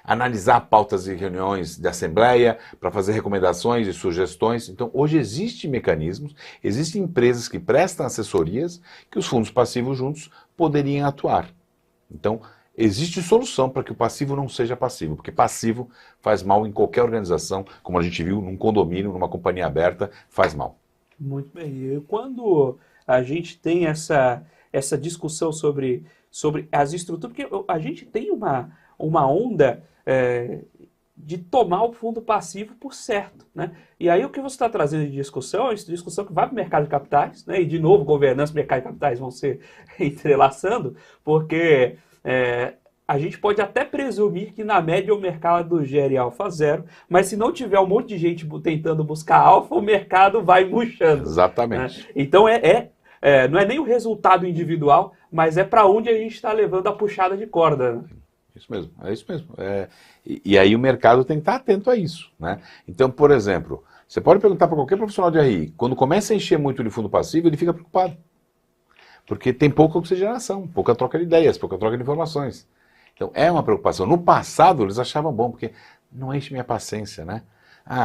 S3: Analisar pautas de reuniões de assembleia, para fazer recomendações e sugestões. Então, hoje existem mecanismos, existem empresas que prestam assessorias que os fundos passivos juntos poderiam atuar. Então, existe solução para que o passivo não seja passivo, porque passivo faz mal em qualquer organização, como a gente viu num condomínio, numa companhia aberta, faz mal.
S2: Muito bem. E quando a gente tem essa discussão sobre as estruturas, porque a gente tem uma onda de tomar o fundo passivo por certo, né? E aí o que você está trazendo de discussão é discussão que vai para o mercado de capitais, né? E de novo, governança e mercado de capitais vão se entrelaçando, porque a gente pode até presumir que na média o mercado gere alfa zero, mas se não tiver um monte de gente tentando buscar alfa, o mercado vai murchando.
S3: Exatamente.
S2: Né? Então não é nem o resultado individual, mas é para onde a gente está levando a puxada de corda, né?
S3: Isso mesmo, é isso mesmo. E aí o mercado tem que estar atento a isso, né? Então, por exemplo, você pode perguntar para qualquer profissional de RI, quando começa a encher muito de fundo passivo, ele fica preocupado. Porque tem pouca oxigenação, pouca troca de ideias, pouca troca de informações. Então é uma preocupação. No passado eles achavam bom, porque não enche minha paciência, né?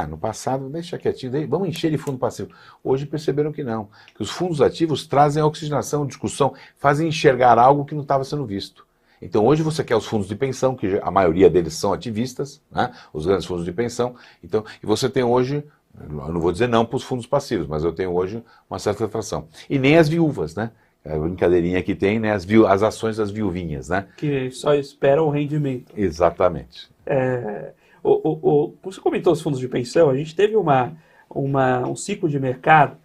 S3: No passado, deixa quietinho, vamos encher de fundo passivo. Hoje perceberam que não, que os fundos ativos trazem oxigenação, discussão, fazem enxergar algo que não estava sendo visto. Então hoje você quer os fundos de pensão, que a maioria deles são ativistas, né? Os grandes fundos de pensão. Então, e você tem hoje, eu não vou dizer não para os fundos passivos, mas eu tenho hoje uma certa atração. E nem as viúvas, né? A brincadeirinha que tem, né? As ações das viuvinhas, né?
S2: Que só esperam o rendimento.
S3: Exatamente.
S2: Você comentou os fundos de pensão, a gente teve um ciclo de mercado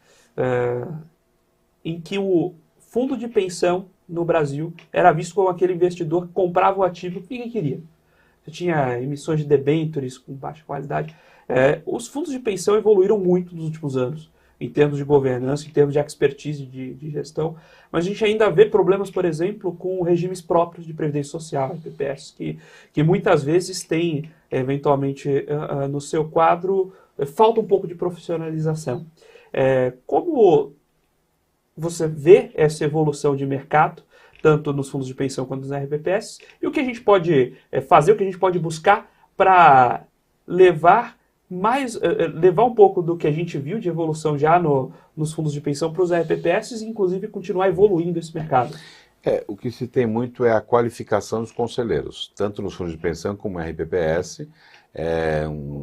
S2: em que o fundo de pensão no Brasil era visto como aquele investidor que comprava o ativo que ninguém queria. Você tinha emissões de debêntures com baixa qualidade. Os fundos de pensão evoluíram muito nos últimos anos, em termos de governança, em termos de expertise de gestão, mas a gente ainda vê problemas, por exemplo, com regimes próprios de previdência social, PPS, que muitas vezes têm, eventualmente, no seu quadro, falta um pouco de profissionalização. Como você vê essa evolução de mercado, tanto nos fundos de pensão quanto nos RPPS, e o que a gente pode fazer, o que a gente pode buscar para levar um pouco do que a gente viu de evolução já nos fundos de pensão para os RPPS e, inclusive, continuar evoluindo esse mercado?
S3: O que se tem muito é a qualificação dos conselheiros, tanto nos fundos de pensão como no RPPS,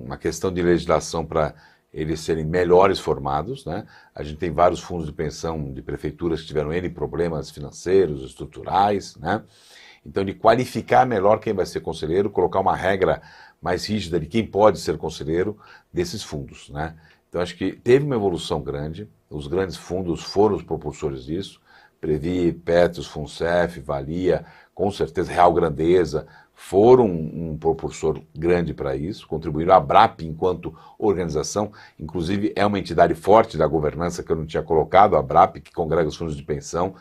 S3: uma questão de legislação para eles serem melhores formados, né? A gente tem vários fundos de pensão de prefeituras que tiveram problemas financeiros, estruturais, né? Então, de qualificar melhor quem vai ser conselheiro, colocar uma regra mais rígida de quem pode ser conselheiro desses fundos, né? Então, acho que teve uma evolução grande, os grandes fundos foram os propulsores disso, Previ, Petros, Funcef, Valia, com certeza Real Grandeza, foram um propulsor grande para isso, contribuíram. A Abrap, enquanto organização, inclusive é uma entidade forte da governança que eu não tinha colocado, a Abrap, que congrega os fundos de pensão,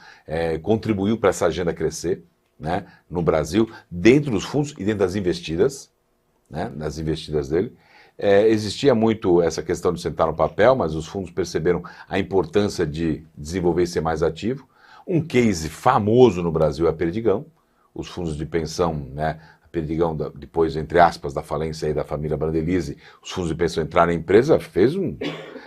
S3: contribuiu para essa agenda crescer, né, no Brasil, dentro dos fundos e dentro das investidas, né, das investidas dele. Existia muito essa questão de sentar no papel, mas os fundos perceberam a importância de desenvolver e ser mais ativo. Um case famoso no Brasil é a Perdigão. Os fundos de pensão, né, a Perdigão, depois, entre aspas, da falência aí da família Brandelize, os fundos de pensão entraram na empresa,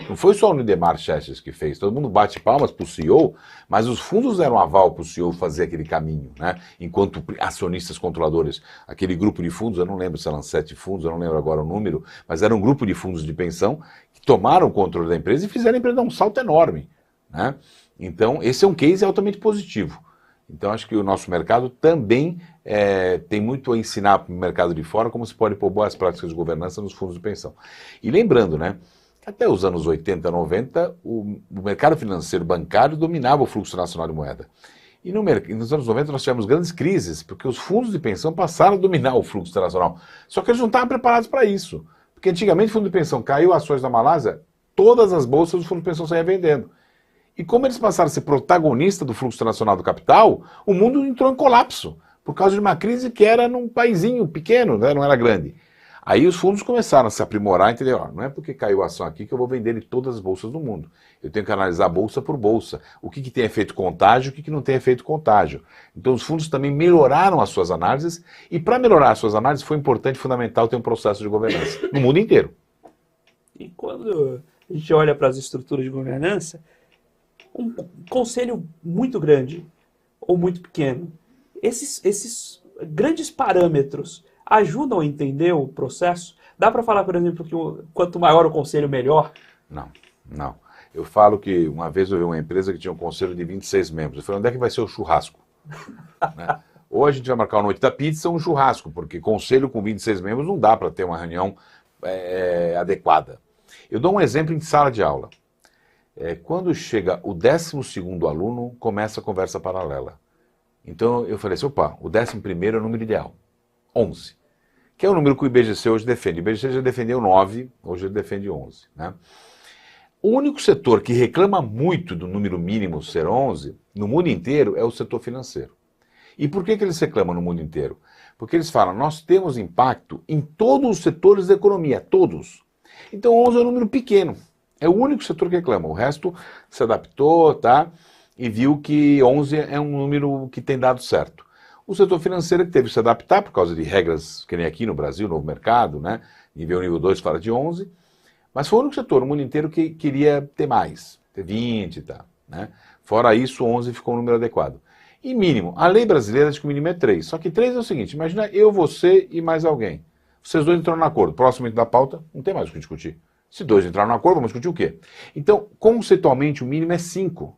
S3: não foi só o Nidemar Chestes que fez, todo mundo bate palmas para o CEO, mas os fundos deram aval para o CEO fazer aquele caminho, né, enquanto acionistas controladores. Aquele grupo de fundos, eu não lembro se eram 7 fundos, eu não lembro agora o número, mas era um grupo de fundos de pensão que tomaram o controle da empresa e fizeram a empresa dar um salto enorme, né. Então, esse é um case altamente positivo. Então, acho que o nosso mercado também tem muito a ensinar para o mercado de fora como se pode pôr boas práticas de governança nos fundos de pensão. E lembrando, né, que até os anos 80, 90, o mercado financeiro bancário dominava o fluxo nacional de moeda. E nos anos 90 nós tivemos grandes crises, porque os fundos de pensão passaram a dominar o fluxo internacional. Só que eles não estavam preparados para isso. Porque antigamente o fundo de pensão caiu ações da Malásia, todas as bolsas do fundo de pensão saíam vendendo. E como eles passaram a ser protagonista do fluxo internacional do capital, o mundo entrou em colapso, por causa de uma crise que era num paizinho pequeno, né, não era grande. Aí os fundos começaram a se aprimorar e entender, não é porque caiu a ação aqui que eu vou vender em todas as bolsas do mundo. Eu tenho que analisar bolsa por bolsa. O que tem efeito contágio, o que não tem efeito contágio. Então os fundos também melhoraram as suas análises e para melhorar as suas análises foi importante, fundamental, ter um processo de governança no mundo inteiro.
S2: E quando a gente olha para as estruturas de governança, um conselho muito grande ou muito pequeno, esses grandes parâmetros ajudam a entender o processo? Dá para falar, por exemplo, que quanto maior o conselho, melhor?
S3: Não. Eu falo que uma vez eu vi uma empresa que tinha um conselho de 26 membros. Eu falei, onde é que vai ser o churrasco? Né? Ou a gente vai marcar a noite da pizza ou um churrasco, porque conselho com 26 membros não dá para ter uma reunião adequada. Eu dou um exemplo em sala de aula. Quando chega o 12º aluno, começa a conversa paralela. Então eu falei assim, opa, o 11º é o número ideal, 11. Que é o número que o IBGC hoje defende. O IBGC já defendeu 9, hoje ele defende 11. Né? O único setor que reclama muito do número mínimo ser 11, no mundo inteiro, é o setor financeiro. E por que eles reclamam no mundo inteiro? Porque eles falam, nós temos impacto em todos os setores da economia, todos. Então 11 é um número pequeno. É o único setor que reclama. O resto se adaptou, tá? E viu que 11 é um número que tem dado certo. O setor financeiro que teve que se adaptar por causa de regras que nem aqui no Brasil, novo mercado, né? Nível 2 fala de 11. Mas foi o único setor no mundo inteiro que queria ter mais, ter 20 e tal. Né? Fora isso, 11 ficou um número adequado. E mínimo, a lei brasileira diz que o mínimo é 3. Só que 3 é o seguinte, imagina eu, você e mais alguém. Vocês dois entraram no acordo. Próximo da pauta, não tem mais o que discutir. Se 2 entraram no acordo, vamos discutir o quê? Então, conceitualmente, o mínimo é 5.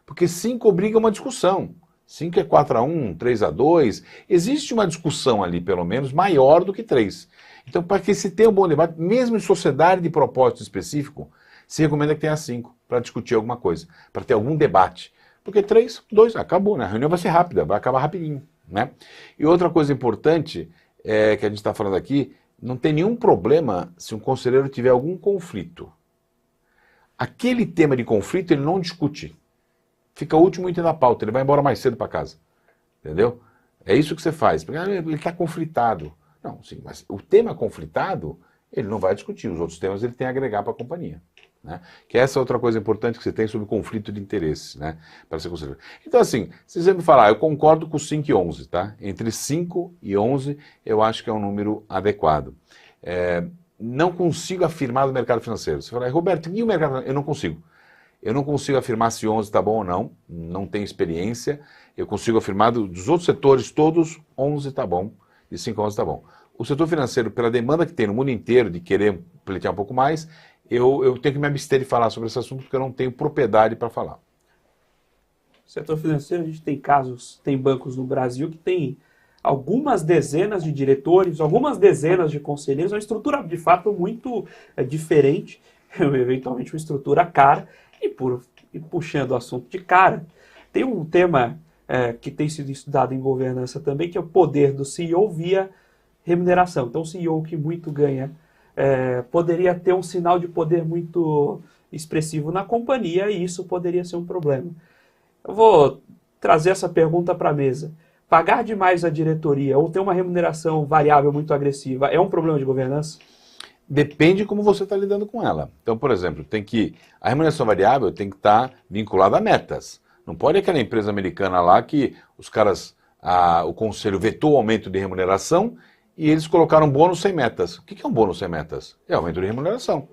S3: Porque 5 obriga uma discussão. 5 é 4-1, 3-2. Existe uma discussão ali, pelo menos, maior do que 3. Então, para que se tenha um bom debate, mesmo em sociedade de propósito específico, se recomenda que tenha 5 para discutir alguma coisa, para ter algum debate. Porque 3, 2, acabou, né? A reunião vai ser rápida, vai acabar rapidinho, né? E outra coisa importante que a gente está falando aqui, não tem nenhum problema se um conselheiro tiver algum conflito. Aquele tema de conflito ele não discute. Fica o último item da pauta, ele vai embora mais cedo para casa. Entendeu? É isso que você faz. Porque ele está conflitado. Não, sim, mas o tema conflitado, ele não vai discutir. Os outros temas ele tem a agregar para a companhia. Né? Que essa é outra coisa importante que você tem sobre conflito de interesse, né? Para ser conselheiro. Então, assim, se você me falar, eu concordo com 5 e 11, tá? Entre 5 e 11, eu acho que é um número adequado. Não consigo afirmar do mercado financeiro. Você fala, Roberto, e o mercado financeiro? Eu não consigo. Eu não consigo afirmar se 11 está bom ou não. Não tenho experiência. Eu consigo afirmar dos outros setores todos, 11 está bom. De 5 a 11 está bom. O setor financeiro, pela demanda que tem no mundo inteiro de querer pleitear um pouco mais, eu tenho que me abster de falar sobre esse assunto porque eu não tenho propriedade para falar.
S2: Setor financeiro, a gente tem casos, tem bancos no Brasil que tem algumas dezenas de diretores, algumas dezenas de conselheiros, uma estrutura de fato muito diferente, eventualmente uma estrutura cara, e puxando o assunto de cara, tem um tema que tem sido estudado em governança também, que é o poder do CEO via remuneração. Então o CEO que muito ganha poderia ter um sinal de poder muito expressivo na companhia e isso poderia ser um problema. Eu vou trazer essa pergunta para a mesa. Pagar demais a diretoria ou ter uma remuneração variável muito agressiva é um problema de governança?
S3: Depende de como você está lidando com ela. Então, por exemplo, a remuneração variável tem que estar vinculada a metas. Não pode aquela empresa americana lá que os caras, o conselho vetou o aumento de remuneração e eles colocaram um bônus sem metas. O que é um bônus sem metas? É aumento de remuneração.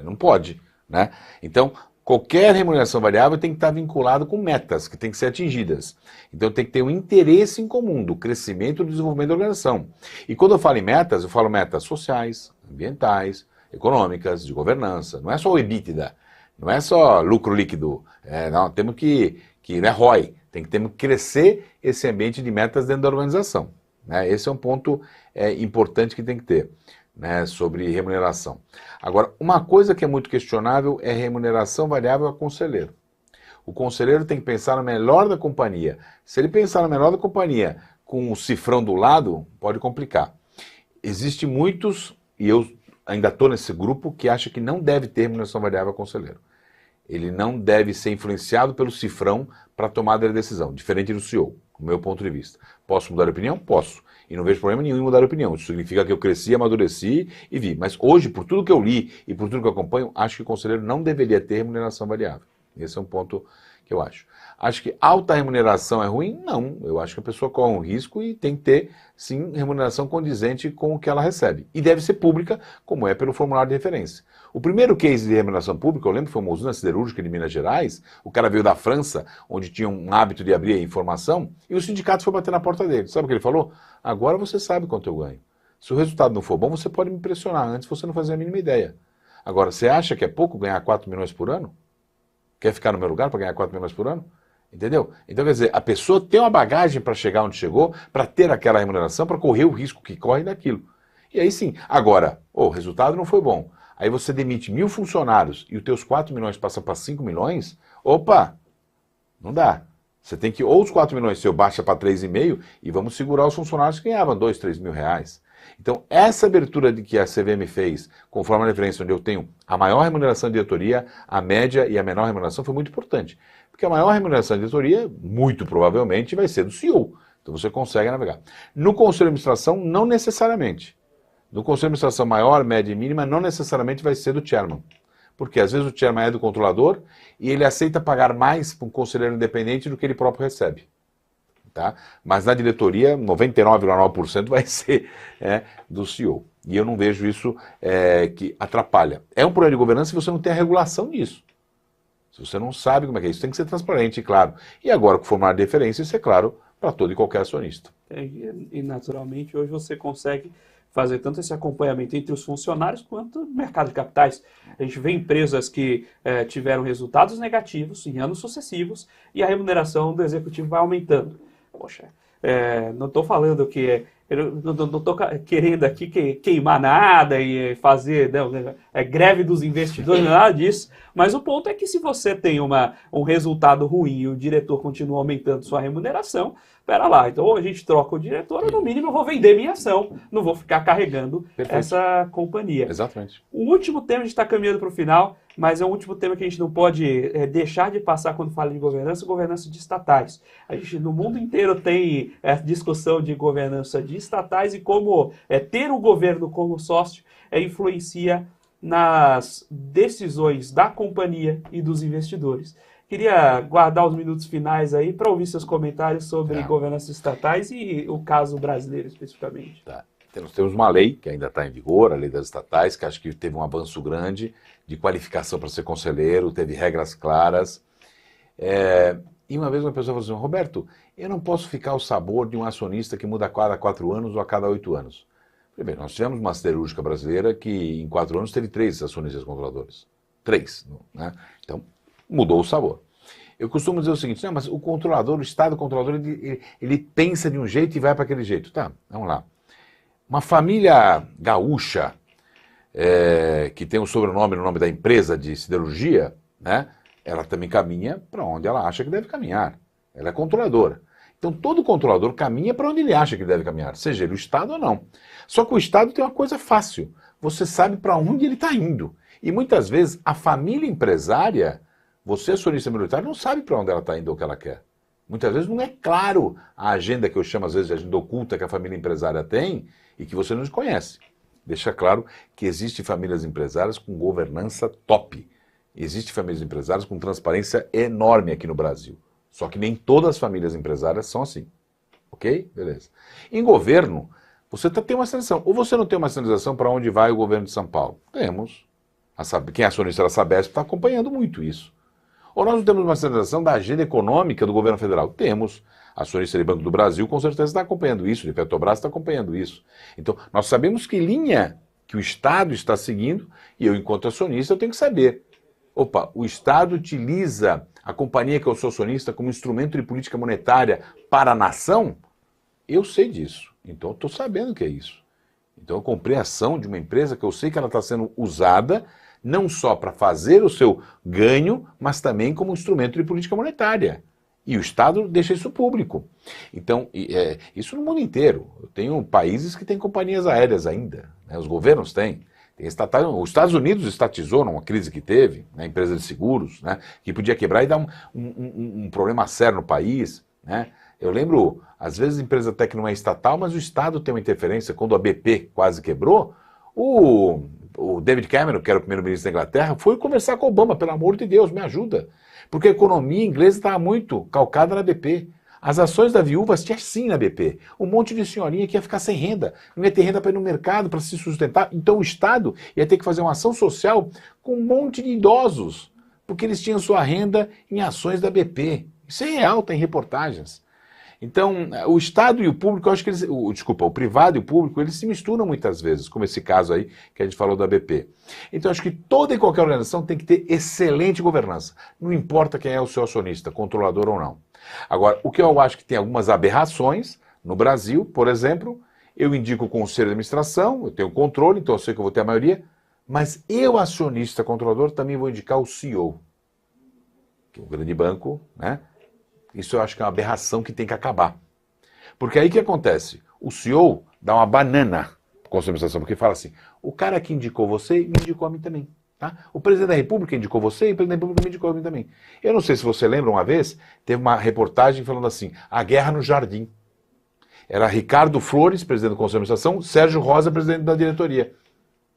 S3: Não pode, né? Então, qualquer remuneração variável tem que estar vinculado com metas que tem que ser atingidas. Então tem que ter um interesse em comum do crescimento e do desenvolvimento da organização. E quando eu falo em metas, eu falo metas sociais, ambientais, econômicas, de governança. Não é só o EBITDA, não é só lucro líquido. Não, temos que não é ROI. Tem que ter que crescer esse ambiente de metas dentro da organização, né? Esse é um ponto importante que tem que ter, né, sobre remuneração. Agora, uma coisa que é muito questionável é remuneração variável a conselheiro. O conselheiro tem que pensar no melhor da companhia. Se ele pensar no melhor da companhia com o cifrão do lado, pode complicar. Existem muitos, e eu ainda estou nesse grupo, que acha que não deve ter remuneração variável a conselheiro. Ele não deve ser influenciado pelo cifrão para tomar a decisão, diferente do CEO, do meu ponto de vista. Posso mudar de opinião? Posso. E não vejo problema nenhum em mudar de opinião. Isso significa que eu cresci, amadureci e vi. Mas hoje, por tudo que eu li e por tudo que eu acompanho, acho que o conselheiro não deveria ter remuneração variável. Esse é um ponto que eu acho. Acho que alta remuneração é ruim? Não. Eu acho que a pessoa corre um risco e tem que ter, sim, remuneração condizente com o que ela recebe. E deve ser pública, como é pelo formulário de referência. O primeiro case de remuneração pública, eu lembro que foi uma usina siderúrgica de Minas Gerais, o cara veio da França, onde tinha um hábito de abrir a informação, e o sindicato foi bater na porta dele. Sabe o que ele falou? Agora você sabe quanto eu ganho. Se o resultado não for bom, você pode me pressionar. Antes você não fazia a mínima ideia. Agora, você acha que é pouco ganhar 4 milhões por ano? Quer ficar no meu lugar para ganhar 4 milhões por ano? Entendeu? Então, quer dizer, a pessoa tem uma bagagem para chegar onde chegou, para ter aquela remuneração, para correr o risco que corre daquilo. E aí sim. Agora, o resultado não foi bom. Aí você demite 1.000 funcionários e os teus 4 milhões passam para 5 milhões, opa, não dá. Você tem que, ou os 4 milhões seu baixa para 3,5 e vamos segurar os funcionários que ganhavam 2, 3 mil reais. Então, essa abertura de que a CVM fez, conforme a referência onde eu tenho a maior remuneração de diretoria, a média e a menor remuneração, foi muito importante. Porque a maior remuneração de diretoria, muito provavelmente, vai ser do CEO. Então, você consegue navegar. No Conselho de Administração, não necessariamente. No Conselho de Administração maior, média e mínima, não necessariamente vai ser do chairman. Porque às vezes o chairman é do controlador e ele aceita pagar mais para um conselheiro independente do que ele próprio recebe. Tá? Mas na diretoria, 99,9% vai ser do CEO. E eu não vejo isso que atrapalha. É um problema de governança se você não tem a regulação disso. Se você não sabe como é que é isso, tem que ser transparente, claro. E agora, com o formulário de referência, isso é claro para todo e qualquer acionista.
S2: E naturalmente, hoje você consegue fazer tanto esse acompanhamento entre os funcionários quanto no mercado de capitais. A gente vê empresas que tiveram resultados negativos em anos sucessivos e a remuneração do executivo vai aumentando. Poxa, não estou falando que... não estou querendo aqui queimar nada e fazer greve dos investidores, nada disso. Mas o ponto é que se você tem um resultado ruim e o diretor continua aumentando sua remuneração, pera lá, então ou a gente troca o diretor ou no mínimo eu vou vender minha ação, não vou ficar carregando essa companhia.
S3: Exatamente.
S2: O último tema, a gente está caminhando para o final, mas é um último tema que a gente não pode deixar de passar quando fala de governança de estatais. A gente no mundo inteiro tem discussão de governança de estatais e como ter o governo como sócio influencia nas decisões da companhia e dos investidores. Queria guardar os minutos finais aí para ouvir seus comentários sobre governança estatais e o caso brasileiro especificamente.
S3: Tá. Nós temos uma lei que ainda está em vigor, a lei das estatais, que acho que teve um avanço grande de qualificação para ser conselheiro, teve regras claras. E uma vez uma pessoa falou assim, Roberto, eu não posso ficar o sabor de um acionista que muda a cada 4 anos ou a cada 8 anos. Primeiro, nós tivemos uma siderúrgica brasileira que em 4 anos teve 3 acionistas controladores. 3, né? Então, mudou o sabor. Eu costumo dizer o seguinte, não, mas o controlador, o Estado controlador, ele pensa de um jeito e vai para aquele jeito. Tá, vamos lá. Uma família gaúcha, que tem um sobrenome no nome da empresa de siderurgia, né, ela também caminha para onde ela acha que deve caminhar. Ela é controladora. Então todo controlador caminha para onde ele acha que deve caminhar, seja ele o Estado ou não. Só que o Estado tem uma coisa fácil, você sabe para onde ele está indo. E muitas vezes a família empresária, você acionista minoritário, não sabe para onde ela está indo ou o que ela quer. Muitas vezes não é claro a agenda que eu chamo às vezes de agenda oculta que a família empresária tem e que você não conhece. Deixa claro que existem famílias empresárias com governança top. Existem famílias empresárias com transparência enorme aqui no Brasil. Só que nem todas as famílias empresárias são assim. Ok? Beleza. Em governo, você tem uma sinalização. Ou você não tem uma sinalização para onde vai o governo de São Paulo? Temos. Quem é acionista da Sabesp está acompanhando muito isso. Ou nós não temos uma sinalização da agenda econômica do governo federal? Temos. A acionista de Banco do Brasil com certeza está acompanhando isso, de Petrobras está acompanhando isso. Então, nós sabemos que linha que o Estado está seguindo e eu, enquanto acionista, eu tenho que saber. Opa, o Estado utiliza a companhia que eu sou acionista como instrumento de política monetária para a nação, eu sei disso. Então eu estou sabendo o que é isso. Então eu comprei ação de uma empresa que eu sei que ela está sendo usada não só para fazer o seu ganho, mas também como instrumento de política monetária. E o Estado deixa isso público. Então, isso no mundo inteiro. Eu tenho países que têm companhias aéreas ainda, né? Os governos têm. Tem estatais, os Estados Unidos estatizou numa crise que teve, né? Empresa de seguros, né? Que podia quebrar e dar um problema sério no país, né? Eu lembro, às vezes a empresa até que não é estatal, mas o Estado tem uma interferência. Quando a BP quase quebrou, o David Cameron, que era o primeiro-ministro da Inglaterra, foi conversar com Obama, pelo amor de Deus, me ajuda. Porque a economia inglesa estava muito calcada na BP. As ações da Viúvas tinha sim na BP. Um monte de senhorinha que ia ficar sem renda. Não ia ter renda para ir no mercado, para se sustentar. Então o Estado ia ter que fazer uma ação social com um monte de idosos, porque eles tinham sua renda em ações da BP. Isso é real, tem reportagens. Então, o Estado e o público, eu acho que o privado e o público, eles se misturam muitas vezes, como esse caso aí que a gente falou da BP. Então, acho que toda e qualquer organização tem que ter excelente governança. Não importa quem é o seu acionista, controlador ou não. Agora, o que eu acho que tem algumas aberrações, no Brasil, por exemplo, eu indico o conselho de administração, eu tenho controle, então eu sei que eu vou ter a maioria, mas eu, acionista controlador, também vou indicar o CEO, que é um grande banco, né? Isso eu acho que é uma aberração que tem que acabar. Porque aí o que acontece? O CEO dá uma banana para a Conselho de Administração, porque fala assim, o cara que indicou você, me indicou a mim também. Tá? O presidente da República indicou você e o presidente da República me indicou a mim também. Eu não sei se você lembra, uma vez, teve uma reportagem falando assim, a guerra no jardim. Era Ricardo Flores, presidente do Conselho de Administração, Sérgio Rosa, presidente da diretoria.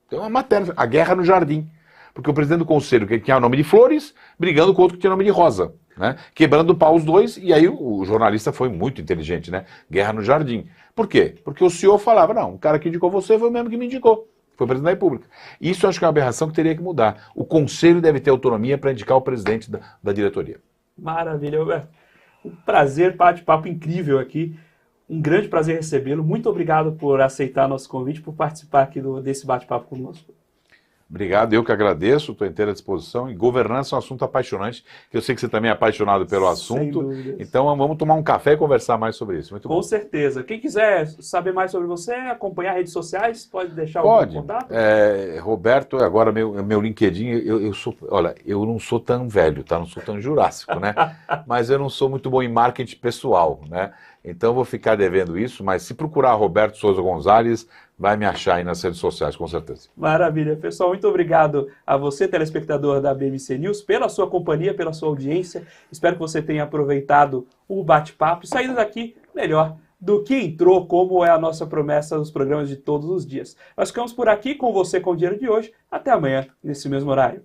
S3: Então é uma matéria, a guerra no jardim. Porque o presidente do conselho, que tinha o nome de Flores, brigando com o outro que tinha o nome de Rosa. Né? Quebrando o pau os dois, e aí o jornalista foi muito inteligente, né? Guerra no jardim. Por quê? Porque o senhor falava, não, o cara que indicou você foi o mesmo que me indicou. Foi o presidente da República. Isso eu acho que é uma aberração que teria que mudar. O conselho deve ter autonomia para indicar o presidente da diretoria.
S2: Maravilha, Roberto. Um prazer, bate-papo incrível aqui. Um grande prazer recebê-lo. Muito obrigado por aceitar nosso convite, por participar aqui desse bate-papo conosco.
S3: Obrigado, eu que agradeço, estou inteira à disposição. E governança é um assunto apaixonante, que eu sei que você também é apaixonado pelo assunto. Então vamos tomar um café e conversar mais sobre isso. Muito bom.
S2: Com certeza. Quem quiser saber mais sobre você, acompanhar redes sociais, pode deixar o contato?
S3: Roberto, agora meu LinkedIn, eu não sou tão velho, tá? Não sou tão jurássico, né? Mas eu não sou muito bom em marketing pessoal, né? Então eu vou ficar devendo isso, mas se procurar Roberto Souza Gonzalez, vai me achar aí nas redes sociais, com certeza.
S2: Maravilha. Pessoal, muito obrigado a você, telespectador da BMC News, pela sua companhia, pela sua audiência. Espero que você tenha aproveitado o bate-papo e saído daqui melhor do que entrou, como é a nossa promessa nos programas de todos os dias. Nós ficamos por aqui com você com o Dinheiro de hoje. Até amanhã, nesse mesmo horário.